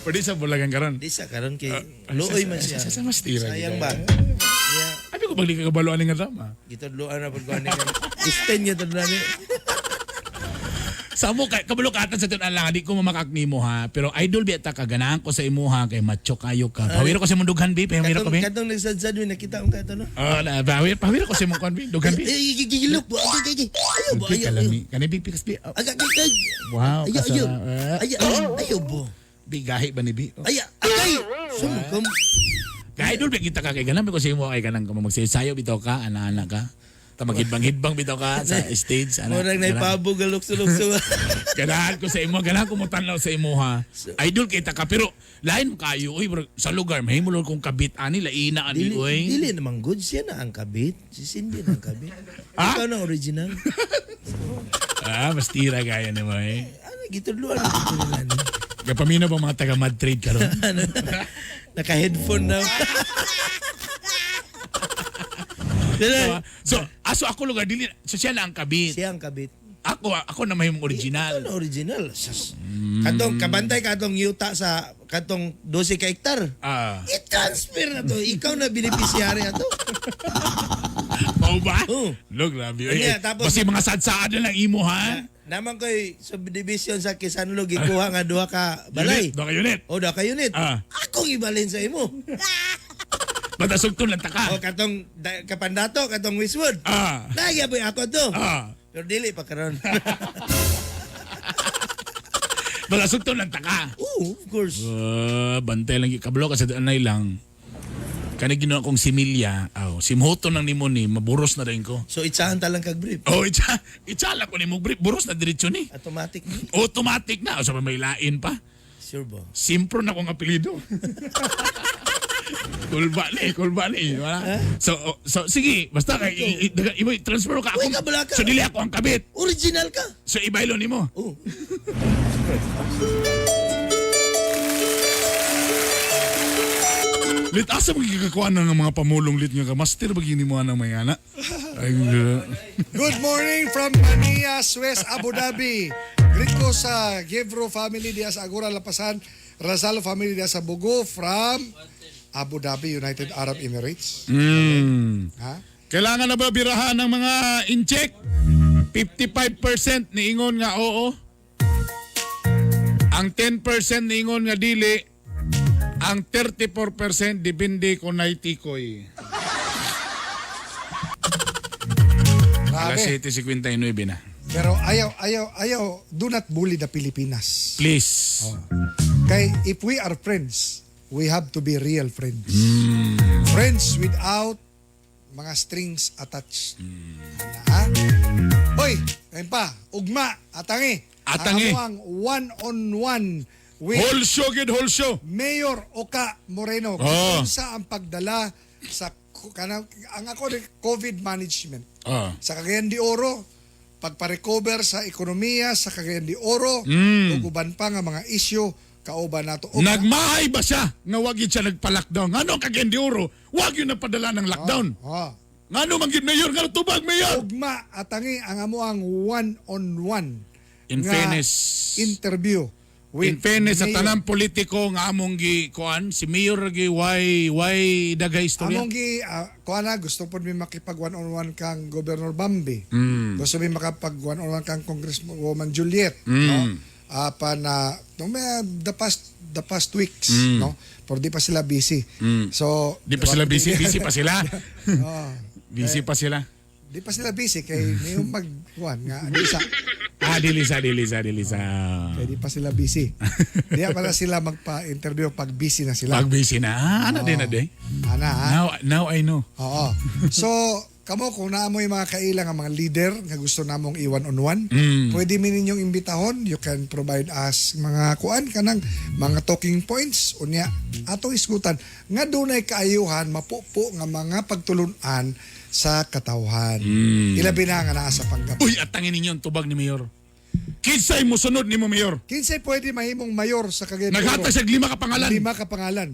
Pwede sa bulagan karon. Di sa karon kay luoy man siya. Sa mas tira. Sayang ba? Abi ko balik ka kabaloan nga drama. Gitudloan na pud ko ani. Isten niya tudloan ni. Samo kay kabalo ka sa tun lang di ko mamakakni mo ha pero idol biya ka ganahan ko sa imo ha kay macho kayo ka. Pawiro ko sa imong dughan bi, pawiro ko bi. Katong nagsadsad mi nakita ko kato no. Na pawiro ko sa imong kon bi, dughan bi. Gigilop po. Ayaw bo. Kani bi pikas bi. Agak. Wow. Ayaw bo. Bigahi ba ni bi? Ay. Sumkom. Kay idol biya kita ka kay ganan ko sa imo ay kanang magsayaw bitaw ka ana-ana ka. Maghidbang-hidbang bitaw ka sa stage. Murag na ipabog galukso-lukso. Ganahan ko sa imo, ganahan ko mo tanaw sa imo ha. Idol kita ka pero lain mo kayo oy sa lugar mahimulol kong kabit ani laina ani oy. Dili namang good siya na ang kabit. Si Cindy na ang kabit. Ikaw na original. Mas tira gaya ni mo eh. Ano gitudluan na ni. Gapamina ba mga taga Mad Trade karon? Naka-headphone na. So ako lugar dili so siya na ang kabit. Siya ang kabit. Ako na may original. Ano original? Sus. Katong kabantay katong yuta sa katong 12 ka hektar. I-transfer na to. Ikaw na beneficiary na to. Mau ba? Look, grabe. Basta mga sadsaan na lang imo, ha? Naman ko'y subdivision sa Kisanlog, ikuha nga 2 ka balay. 2 ka unit. O, 2 ka unit. Akong ibalin sa imo. Matasugton lang taka. O, katong Kapandato, katong Westwood. Nagyaboy ako to. Pero dili pa karon. Matasugton lang taka. Oo, of course. Bantay lang kablo kasi anay lang. Kani ginawa kong similya, simhoto nang nimo ni, maburos na rin ko. So itsahan talang kag brief. Itsala ko ni mo brief, buros na diretso ni. Automatic ni. Automatic na, o sa may lain pa. Sure ba? Simpro na kong apelido. Kulba ni. Wala? So sige, basta transfer ka ako. Uy, kabala ka. So dili ako ang kabit. Original ka. So ibaylo nimo. Oo. Lit, asa magigakakuan ng mga pamulong lit nga ka? Master, bagini mo ng mga anak. Good morning from Mania, Suez, Abu Dhabi. Greet ko sa Gevro family diya sa Agora Lapasan, Razalo family diya sa Bugo from Abu Dhabi, United Arab Emirates. Ha? Kailangan na ba birahan ng mga in-check? 55% niingon nga oo. Ang 10% niingon nga dili. Ang 34% depende kung naitikoy. Alas 7:59 na. Pero ayaw, do not bully the Pilipinas. Please. Kay if we are friends, we have to be real friends. Friends without mga strings attached. Hoy, ayun pa, ugma, atangi. Ang one-on-one with Whole show. Mayor Oka Moreno. Sa ang pagdala sa ang ako COVID management. Sa Cagayan de Oro, pagpa-recover sa ekonomiya sa Cagayan de Oro, uban pa nga mga isyu kauban nato. Nagmahay ba siya nga wag siya nagpa-lockdown? Ngano Cagayan de Oro? Wag yun napadala ng lockdown. Ngano man gid mayor nga tubag mayor? Ugma atangi ang amo ang one-on-one. In fairness, interview. In fairness sa tanang politiko nga among kuan si Mayor gi why dagay istorya. Among gi kuan gusto pod mi makipag one-on-one kang Governor Bambi. Gusto mi makapag one-on-one kang Congresswoman Juliet, no? Na the past weeks, no? Pero di pa sila busy. So di pa sila busy pa sila. Busy pa sila. Di pa sila busy kay may magkuan nga Dilisa. Kaya di pa sila busy. Di pala sila magpa-interview pag busy na sila. Pag busy na. Ana din na day. Now I know. Oo. So, kamo kung naamo yung mga kailang ang mga leader nga gusto namong i-one-on-one, pwede mi ninyong imbitahon. You can provide us mga kuan kanang mga talking points unya ato isgutan nga dunay kaayuhan mapupo nga mga pagtulunan sa katawhan. Ilabi na nga naa sa panggap. Uy, atangin ninyo ang tubag ni Mayor. Kinsay mo sunod ni mo Mayor? Kinsay pwede mahimong mayor sa Cagayan de Oro? Naghatag sa 5 ka pangalan. 5 ka pangalan.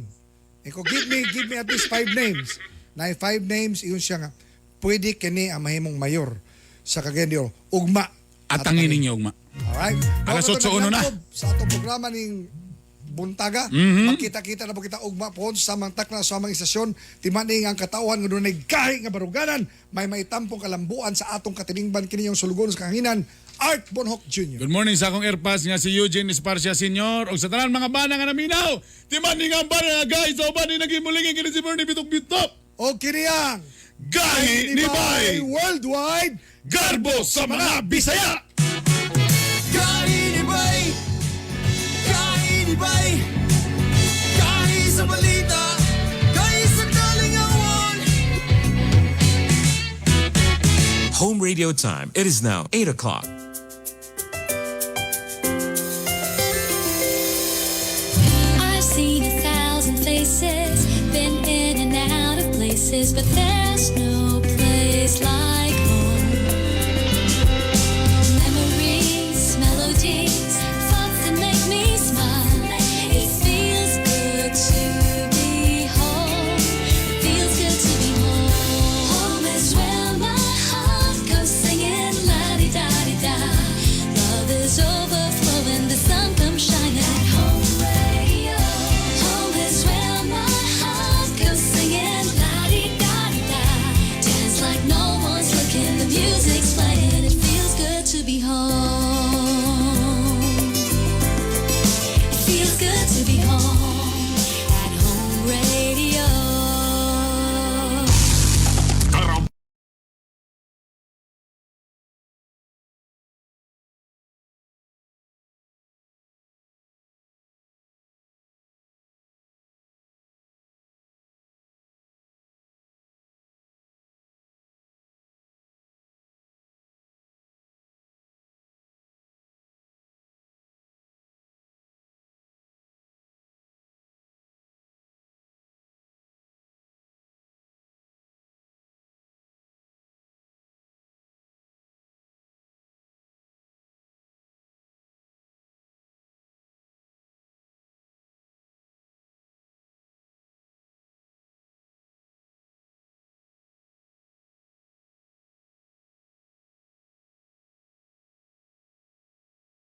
Eko, give me at least 5 names. Na 5 names, iyon siya nga. Pwede kini ang mahimong mayor sa Cagayan de Oro. Ugma. Atangin ninyo ugma. Alright. Alas 8:01 na. Sa atong programa ning Buntaga, makita-kita na po kita ugma po sa samang takna sa samang istasyon, timaning ang katauhan nga dunay gahi nga baruganan, may maitampong kalambuan sa atong katiningban kini yung sulugon sa kahanginan, Art Bonhoc Jr. Good morning sa akong airpass nga si Eugene Esparcia Sr. O sa tanan mga bana nga naminaw, timaning ang bana nga gahi sa uban ni naging muling kini si Bernie Bitok-Bitok. O kini ang gahi ni Bay Worldwide Garbo sa mga Bisaya. Gahi ni Bay! Bay, gahi sa balita, gahi sa kalingawan. Home radio time. It is now 8 o'clock. I've seen 1,000 faces, been in and out of places, but there's no place like